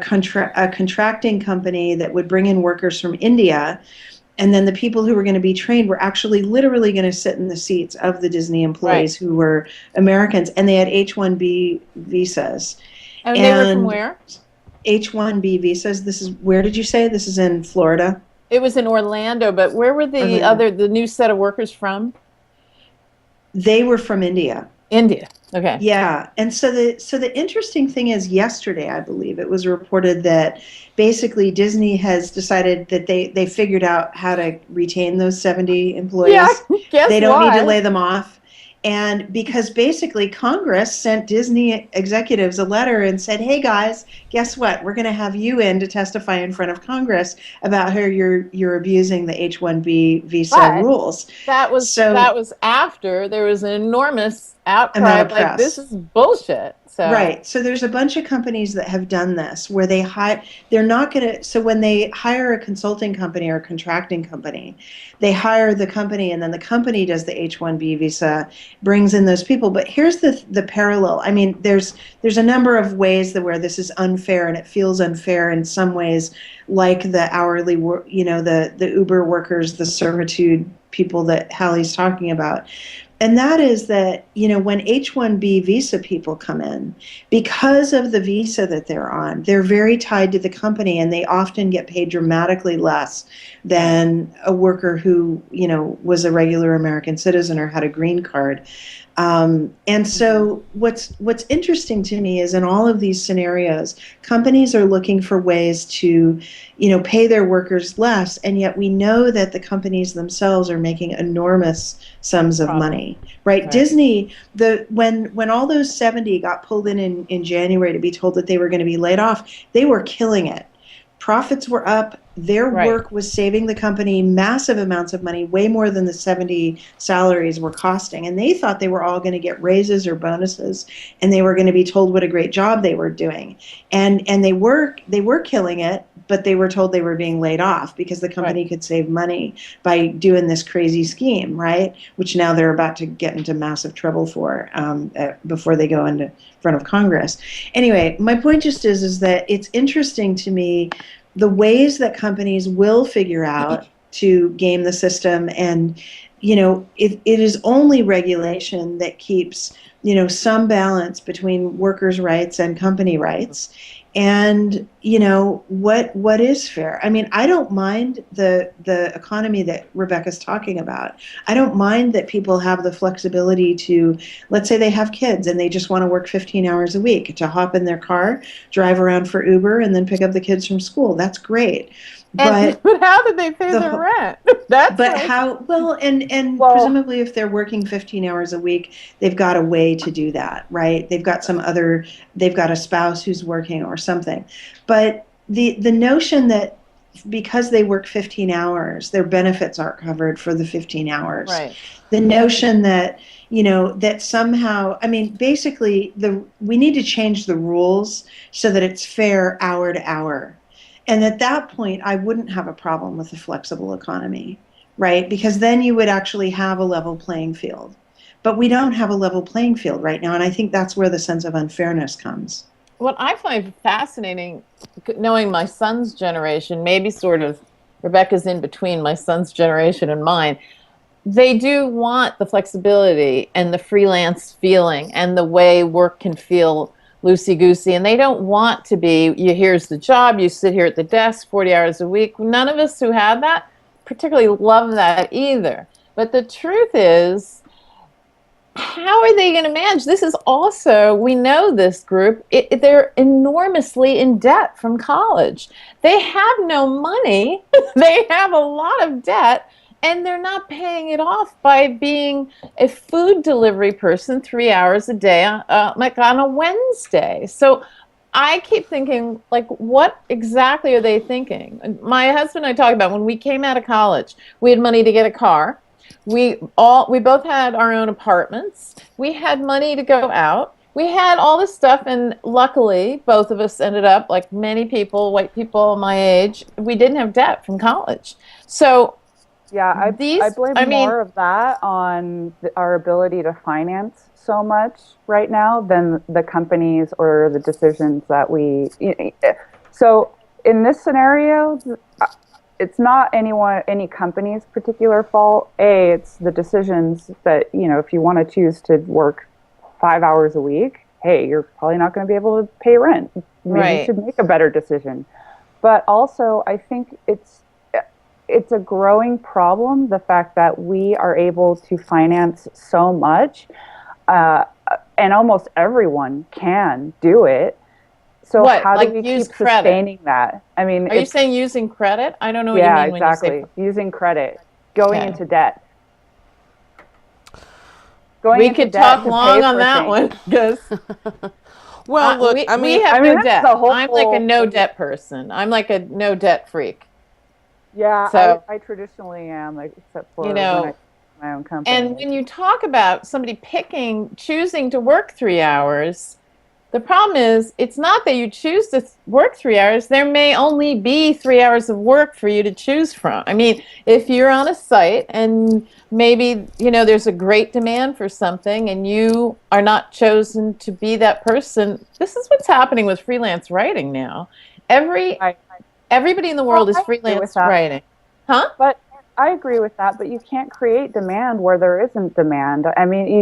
contracting company that would bring in workers from India. And then the people who were going to be trained were actually literally going to sit in the seats of the Disney employees who were Americans, and they had H-1B visas. And they were from where? H-1B visas. Where did you say? This is in Florida? It was in Orlando, but where were the new set of workers from? They were from India. India. Okay. Yeah. And so the interesting thing is, yesterday, I believe, it was reported that basically Disney has decided that they figured out how to retain those 70 employees. Yeah, guess They don't why? need to lay them off. And because basically Congress sent Disney executives a letter and said, hey guys, guess what? We're going to have you in to testify in front of Congress about how you're abusing the H-1B visa But rules. That was after there was an enormous outcry Amount of of like, press. this is bullshit. So Right. So there's a bunch of companies that have done this where they're not going to, so when they hire a consulting company or a contracting company, they hire the company and then the company does the H-1B visa, brings in those people. But here's the parallel. I mean, there's a number of ways where this is unfair, and it feels unfair in some ways, like the hourly, the Uber workers, the servitude people that Hallie's talking about. And that is that, when H-1B visa people come in, because of the visa that they're on, they're very tied to the company, and they often get paid dramatically less than a worker who, was a regular American citizen or had a green card. And so what's interesting to me is, in all of these scenarios, companies are looking for ways to, pay their workers less, and yet we know that the companies themselves are making enormous sums of money, right? Disney, when all those 70 got pulled in January to be told that they were going to be laid off, they were killing it. profits were up. Their Right. work was saving the company massive amounts of money, way more than the 70 salaries were costing. And they thought they were all going to get raises or bonuses, and they were going to be told what a great job they were doing. And they were killing it, but they were told they were being laid off because the company Right. could save money by doing this crazy scheme, right? Which now they're about to get into massive trouble for before they go into front of Congress. Anyway, my point just is that it's interesting to me the ways that companies will figure out to game the system. And it is only regulation that keeps some balance between workers' rights and company rights. And what is fair? I mean, I don't mind the economy that Rebecca's talking about. I don't mind that people have the flexibility to, let's say they have kids and they just want to work 15 hours a week, to hop in their car, drive around for Uber, and then pick up the kids from school. That's great. But how did they pay the their whole- rent? That's But like- how, and Well- presumably if they're working 15 hours a week, they've got a way to do that, right? They've got a spouse who's working or something. But the notion that because they work 15 hours, their benefits aren't covered for the 15 hours. Right. The notion that, that somehow, I mean, basically we need to change the rules so that it's fair hour to hour. And at that point, I wouldn't have a problem with the flexible economy, right? Because then you would actually have a level playing field. But we don't have a level playing field right now, and I think that's where the sense of unfairness comes. What I find fascinating, knowing my son's generation, maybe sort of Rebecca's in between my son's generation and mine, they do want the flexibility and the freelance feeling and the way work can feel loosey-goosey, and they don't want to be, here's the job, you sit here at the desk 40 hours a week. None of us who have that particularly love that either. But the truth is, how are they going to manage? This is also, we know this group, they're enormously in debt from college. They have no money. They have a lot of debt, and they're not paying it off by being a food delivery person 3 hours a day, like on a Wednesday. So I keep thinking, like, what exactly are they thinking? My husband and I talk about when we came out of college, we had money to get a car. We both had our own apartments. We had money to go out. We had all this stuff, and luckily, both of us ended up, like many people, white people my age, we didn't have debt from college. So Yeah, I blame I mean- more of that on our ability to finance so much right now than the companies or the decisions that we. So in this scenario, it's not any company's particular fault. It's the decisions that, if you want to choose to work 5 hours a week, hey, you're probably not going to be able to pay rent. Maybe Right. you should make a better decision. But also, I think it's a growing problem, the fact that we are able to finance so much, and almost everyone can do it. So What, how like do we use keep credit? sustaining that? I mean, are you it's- saying using credit? I don't know what yeah, you mean exactly. when you say. Using credit, going Okay. into debt. Going We into could debt talk to long pay on for that things. one because Well, look, we, I mean, we have I mean, no that's debt. the whole- I'm like a no debt person. I'm like a no debt freak. Yeah, So- I traditionally am, like, except for You know, when I my own company. And when you talk about somebody choosing to work 3 hours, the problem is it's not that you choose to work 3 hours. There may only be 3 hours of work for you to choose from. I mean, if you're on a site and maybe, there's a great demand for something and you are not chosen to be that person, this is what's happening with freelance writing now. Everybody in the world is I agree with freelance that. writing. Huh? But I agree with that, but you can't create demand where there isn't demand. I mean,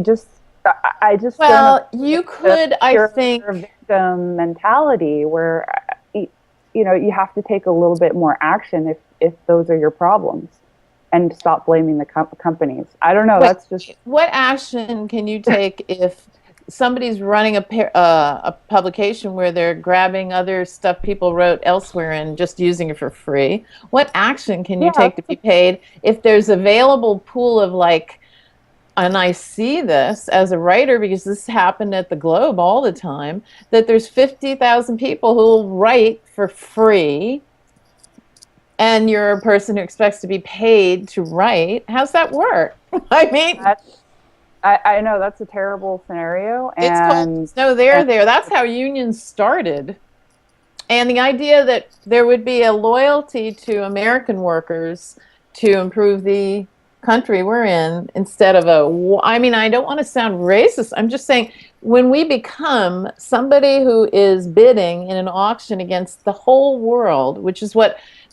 I just Well, don't you could, I pure think, victim mentality where you have to take a little bit more action if those are your problems, and stop blaming the companies. I don't know. Wait, That's just what action can you take if somebody's running a publication where they're grabbing other stuff people wrote elsewhere and just using it for free? What action can you Yeah. take to be paid if there's available pool of and I see this as a writer because this happened at the Globe all the time, that there's 50,000 people who will write for free and you're a person who expects to be paid to write. How's that work? I mean, I know that's a terrible scenario, it's and called, no, there. That's how unions started. And the idea that there would be a loyalty to American workers to improve the country we're in instead of I mean, I don't want to sound racist. I'm just saying when we become somebody who is bidding in an auction against the whole world,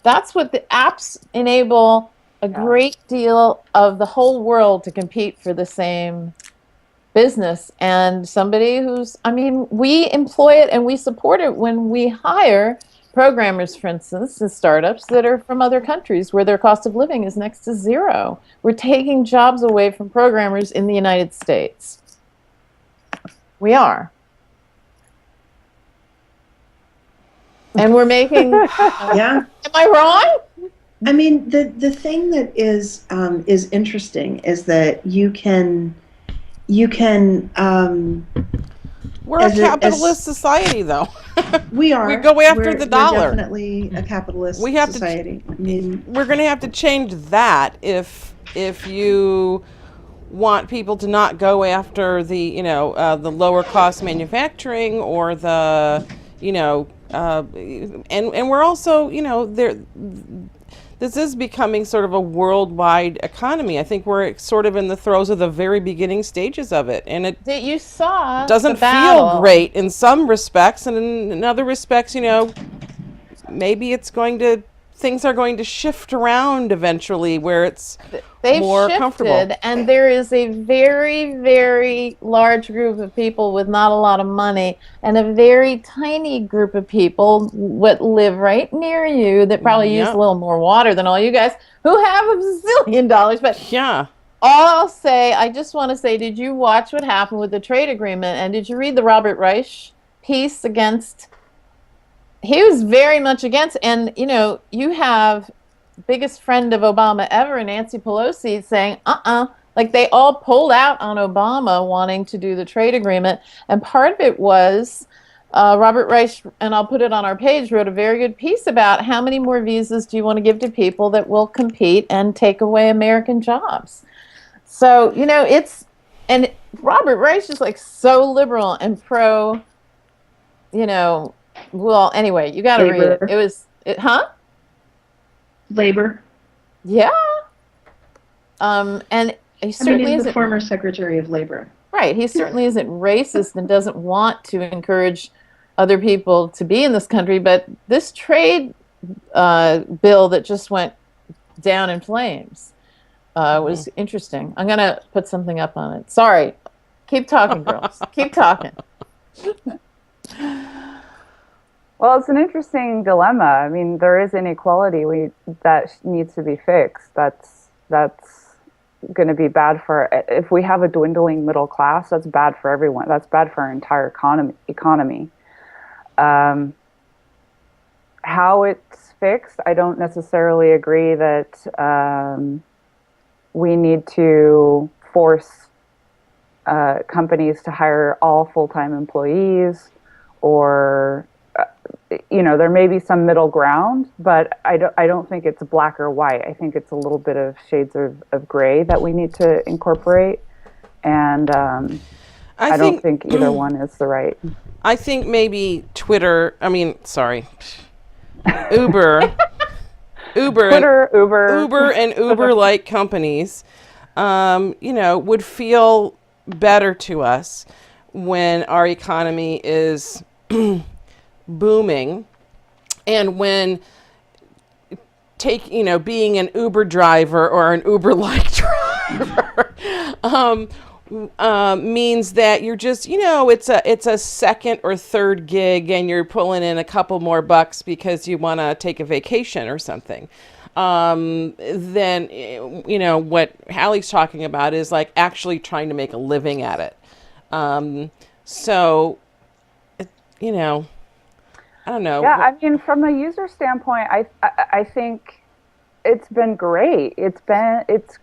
that's what the apps enable a great deal of the whole world to compete for the same business. And somebody we employ it and we support it when we hire programmers, for instance, in startups that are from other countries where their cost of living is next to zero. We're taking jobs away from programmers in the United States. We are. And we're making... Yeah. Am I wrong? I mean, the thing that is interesting is that you can We're a capitalist society, though. we are. We go after we're, the dollar. We're definitely a capitalist We have society. I mean, we're going to have to change that if you want people to not go after the the lower cost manufacturing or the and we're also there. This is becoming sort of a worldwide economy. I think we're sort of in the throes of the very beginning stages of it, and that you saw doesn't feel great in some respects, and in other respects, maybe things are going to shift around eventually where it's more comfortable. And there is a very, very large group of people with not a lot of money and a very tiny group of people that live right near you that probably use a little more water than all you guys who have a zillion dollars. But yeah. All I'll say, I just want to say, did you watch what happened with the trade agreement? And did you read the Robert Reich piece against... He was very much against, and you have biggest friend of Obama ever, Nancy Pelosi, saying, like they all pulled out on Obama wanting to do the trade agreement. And part of it was Robert Reich, and I'll put it on our page, wrote a very good piece about how many more visas do you want to give to people that will compete and take away American jobs. So, and Robert Reich is like so liberal and pro, well, anyway, you got to read it. Labor. Yeah. And he certainly he's isn't the former Secretary of Labor. Right. He certainly isn't racist and doesn't want to encourage other people to be in this country. But this trade bill that just went down in flames was interesting. I'm going to put something up on it. Sorry. Keep talking, girls. Keep talking. Well, it's an interesting dilemma. I mean, there is inequality that needs to be fixed. That's going to be bad for, if we have a dwindling middle class, that's bad for everyone. That's bad for our entire economy. How it's fixed, I don't necessarily agree that we need to force companies to hire all full-time employees, or there may be some middle ground, but I don't think it's black or white. I think it's a little bit of shades of gray that we need to incorporate, and I don't think either one is the right. I think maybe Uber, Uber, Uber and Uber-like companies, would feel better to us when our economy is booming, and when being an Uber driver or an Uber-like driver means that you're just it's a second or third gig, and you're pulling in a couple more bucks because you want to take a vacation or something. Then what Hallie's talking about is like actually trying to make a living at it. I don't know. Yeah, I mean, from a user standpoint, I think it's been great. It's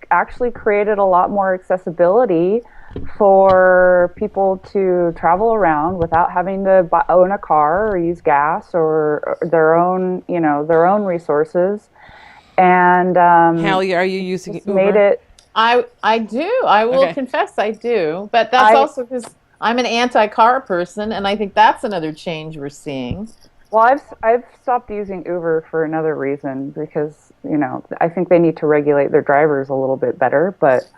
actually created a lot more accessibility. for people to travel around without having to own a car or use gas or their own, their own resources. And Hallie, are you using just Uber? made it. I do. I will Okay. confess I do. But that's also because I'm an anti-car person, and I think that's another change we're seeing. Well, I've stopped using Uber for another reason because I think they need to regulate their drivers a little bit better, but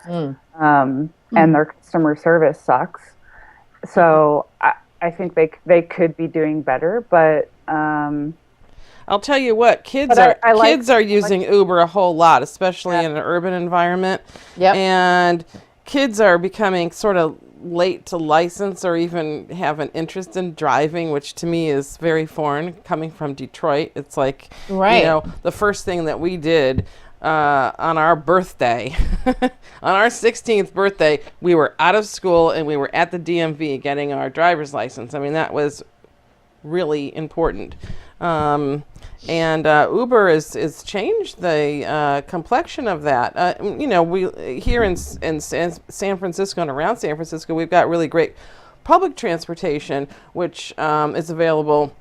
and their customer service sucks. So I think they could be doing better, but I'll tell you what, kids are using Uber a whole lot, especially in an urban environment. Yep. And kids are becoming sort of late to license or even have an interest in driving, which to me is very foreign. Coming from Detroit, it's like, Right. the first thing that we did on our birthday, on our 16th birthday, we were out of school and we were at the DMV getting our driver's license. I mean, that was really important. And Uber has changed the complexion of that. We here in San Francisco and around San Francisco, we've got really great public transportation, which is available,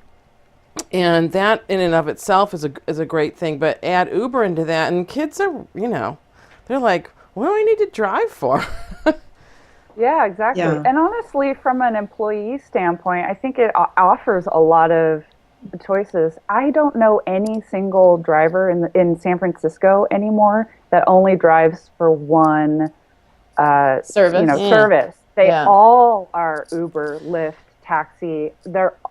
and that in and of itself is a great thing. But add Uber into that, and kids are, they're like, what do I need to drive for? yeah, exactly. Yeah. And honestly, from an employee standpoint, I think it offers a lot of choices. I don't know any single driver in San Francisco anymore that only drives for one Service. service. They Yeah. all are Uber, Lyft, taxi.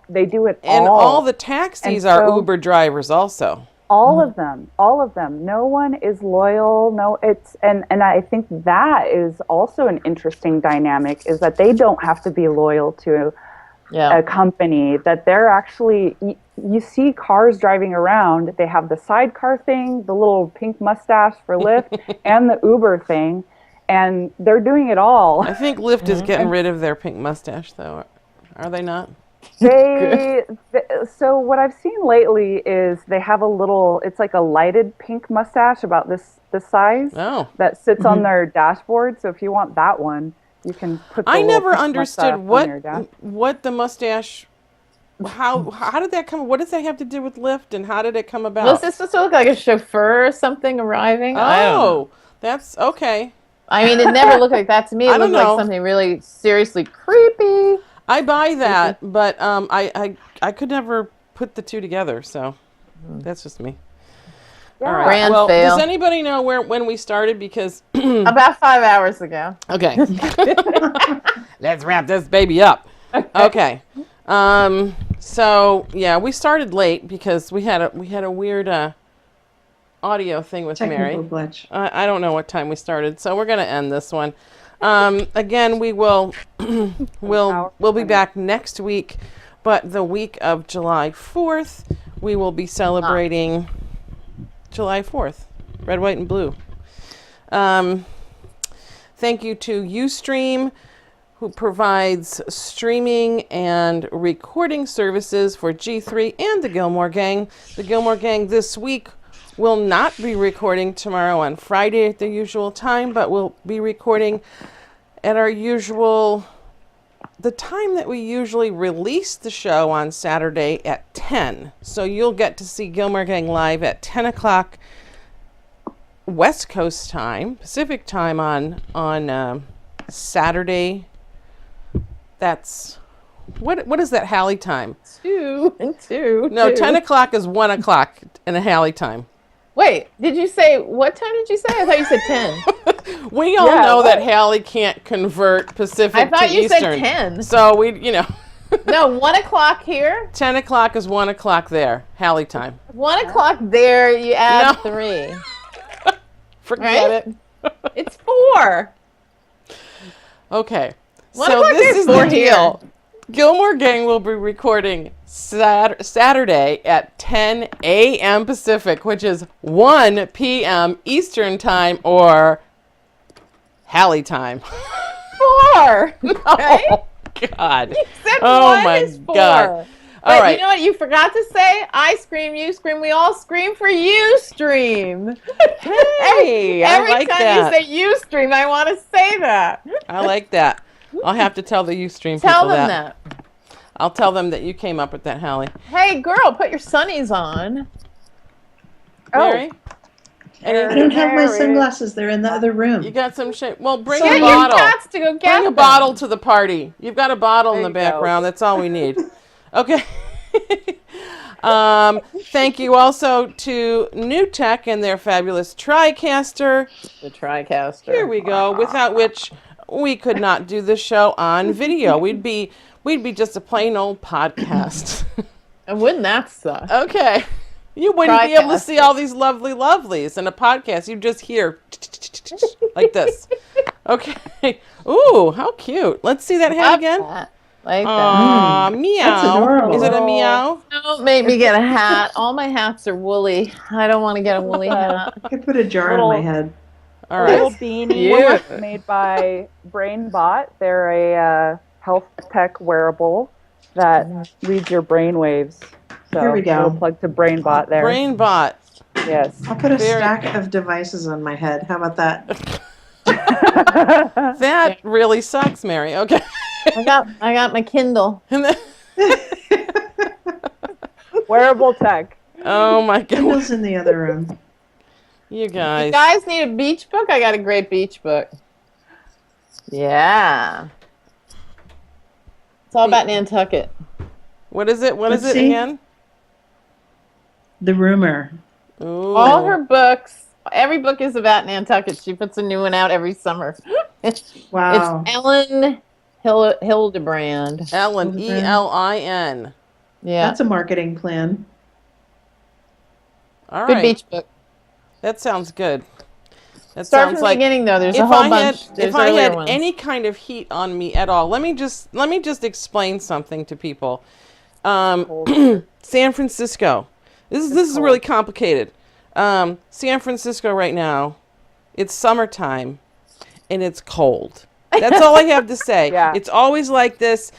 They do it And all the taxis And are so- Uber drivers also. all of them. No one is loyal. And I think that is also an interesting dynamic, is that they don't have to be loyal to a company, that they're actually, you see cars driving around, they have the sidecar thing, the little pink mustache for Lyft, and the Uber thing, and they're doing it all. I think Lyft is getting rid of their pink mustache, though. Are they not? So what I've seen lately is they have it's like a lighted pink mustache about this size Oh. that sits on their dashboard. So if you want that one, you can put the I little never pink understood mustache on your dash. what the mustache. How did that come? What does that have to do with Lyft, and how did it come about? Was this supposed to look like a chauffeur or something arriving? I don't know. Oh, that's okay. I mean, it never looked like that to me. It I don't looked know. like something really seriously creepy. I buy that, but I could never put the two together. So that's just me. Yeah. All right. Grand well, fail. does anybody know when we started? Because About 5 hours ago. okay, let's wrap this baby up. Okay. So yeah, we started late because we had a weird audio thing with Mary. Technical glitch. I don't know what time we started, so we're gonna end this one. Again, we will we'll be back next week, but the week of July 4th, we will be celebrating July 4th, red, white, and blue. Thank you to Ustream, who provides streaming and recording services for G3 and the Gilmore Gang. The Gilmore Gang this week will not be recording tomorrow on Friday at the usual time, but we'll be recording at the time that we usually release the show on Saturday at 10. So you'll get to see Gilmore Gang live at 10 o'clock West Coast time, Pacific time on Saturday. That's, what is that Hallie time? 2 and 2. No, 2. 10 o'clock is 1 o'clock in a Hallie time. Wait, did you say, what time did you say? I thought you said 10. We all Yeah, know that what? Hallie can't convert Pacific I thought to you Eastern. said 10. So No, 1 o'clock here. 10 o'clock is 1 o'clock there, Hallie time. 1 o'clock there, you add No. 3. Forget Right? it. It's 4. Okay. 1 So o'clock this there's is the 4 deal. Gilmore Gang will be recording Saturday at 10 a.m. Pacific, which is 1 p.m. Eastern time or Hallie time. 4. Okay? Oh, God. Except Oh, 1 my is 4. God. But All right. you know what you forgot to say? I scream, you scream, we all scream for Ustream. Hey, I Every like time that. you say Ustream, I want to say that. I like that. I'll have to tell the Ustream Tell people them that. that. I'll tell them that you came up with that, Hallie. Hey, girl, put your sunnies on. Mary? I Any, don't have my Mary. sunglasses. They're in the other room. you got some shit? Well, bring Get a your bottle. Cats to go get Bring a them. bottle to the party. You've got a bottle in There the you go. background. That's all we need. Okay. Thank you also to New Tech and their fabulous TriCaster. The TriCaster. Here we go. Without which we could not do the show on video. We'd be just a plain old podcast. And wouldn't that suck? Okay. You wouldn't be able to TriCaster. see all these lovely lovelies in a podcast. You just hear like this. Okay. Ooh, how cute. Let's see that hat Love again. that. Like that. Aw, meow. That's adorable. Is it a meow? Don't make me get a hat. All my hats are woolly. I don't want to get a woolly hat. I could put a jar on my head. All A little right. beanie made by BrainBot. They're a health tech wearable that reads your brain waves. So Here we go. little plug to BrainBot there. BrainBot. Yes. I'll put a Very- stack of devices on my head. How about that? That really sucks, Mary. Okay. I got my Kindle. And then- Wearable tech. oh my god. Kindle's in the other room. You You guys. guys need a beach book? I got a great beach book. Yeah. It's all about Nantucket. What is it? What is Let's it see. again? The rumor. Ooh. All her books, every book is about Nantucket. She puts a new one out every summer. Wow. It's Ellen Hildebrand. Ellen. ELIN. Yeah. That's a marketing plan. All Good right. beach book. That sounds good. That Start sounds from like the beginning though. There's if a whole I bunch. had There's if I earlier had ones. any kind of heat on me at all, let me just explain something to people. San Francisco. This is really complicated. San Francisco right now, it's summertime, and it's cold. That's all I have to say. Yeah. It's always like this.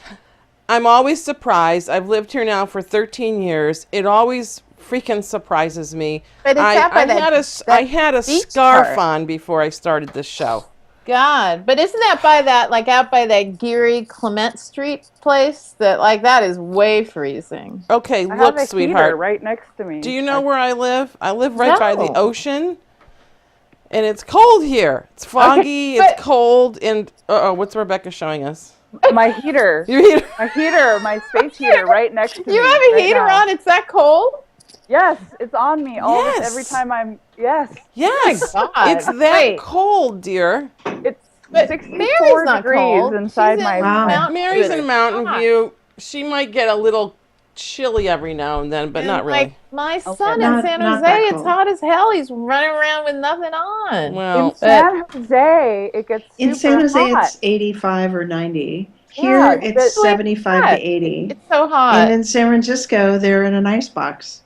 I'm always surprised. I've lived here now for 13 years. It always freaking surprises me. But it's out by I that- I had a beach scarf part. on before I started this show. God, but isn't that by that, like out by that Geary Clement Street place? That is way freezing. Okay, I look, have a sweetheart. heater right next to me. Do you know where I live? I live right by the No. ocean, and it's cold here. It's foggy. but- It's cold, and what's Rebecca showing us? My heater. Your heater. My space heater right next to me. You have a right heater now. on? It's that cold? Yes, it's on me Yes. every time I'm. Yes, Yes, God. it's that Wait. cold, dear. it's But 64 Mary's not degrees cold. inside She's my. in Wow. Mountain Mary's View. in Mountain Hot. View. She might get a little chilly every now and then, but And, not really. Like my son Not- in San not Jose, that it's cold. hot as hell. He's running around with nothing on. Well, In San Jose, it gets In super San Jose, hot. it's 85 or 90. Here, Yeah, it's but- 75 hot. to 80. It's so hot. And in San Francisco, they're in an ice box.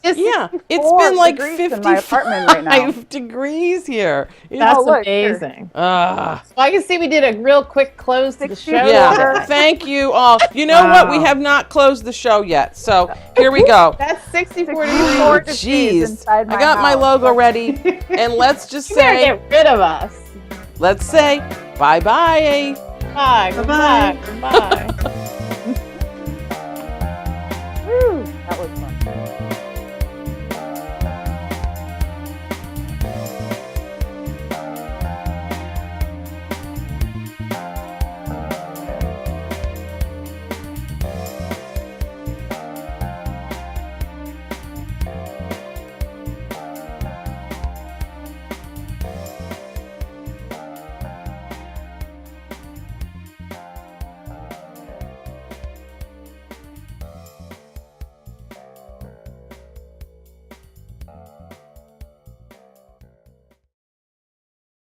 It's yeah, it's 64 been like degrees in my apartment right now. 55 degrees here. It's- That's look, here. amazing. Ah. Well, I can see we did a real quick close to the show. Yeah, Sure. thank you all. You know what? We Wow. have not closed the show yet, so here we go. That's 64 64 degrees. degrees Jeez, inside I got my house. logo ready, and let's just You better say, get rid of us. let's say, bye bye. Bye. Bye-bye. Goodbye. Goodbye. Whew, that was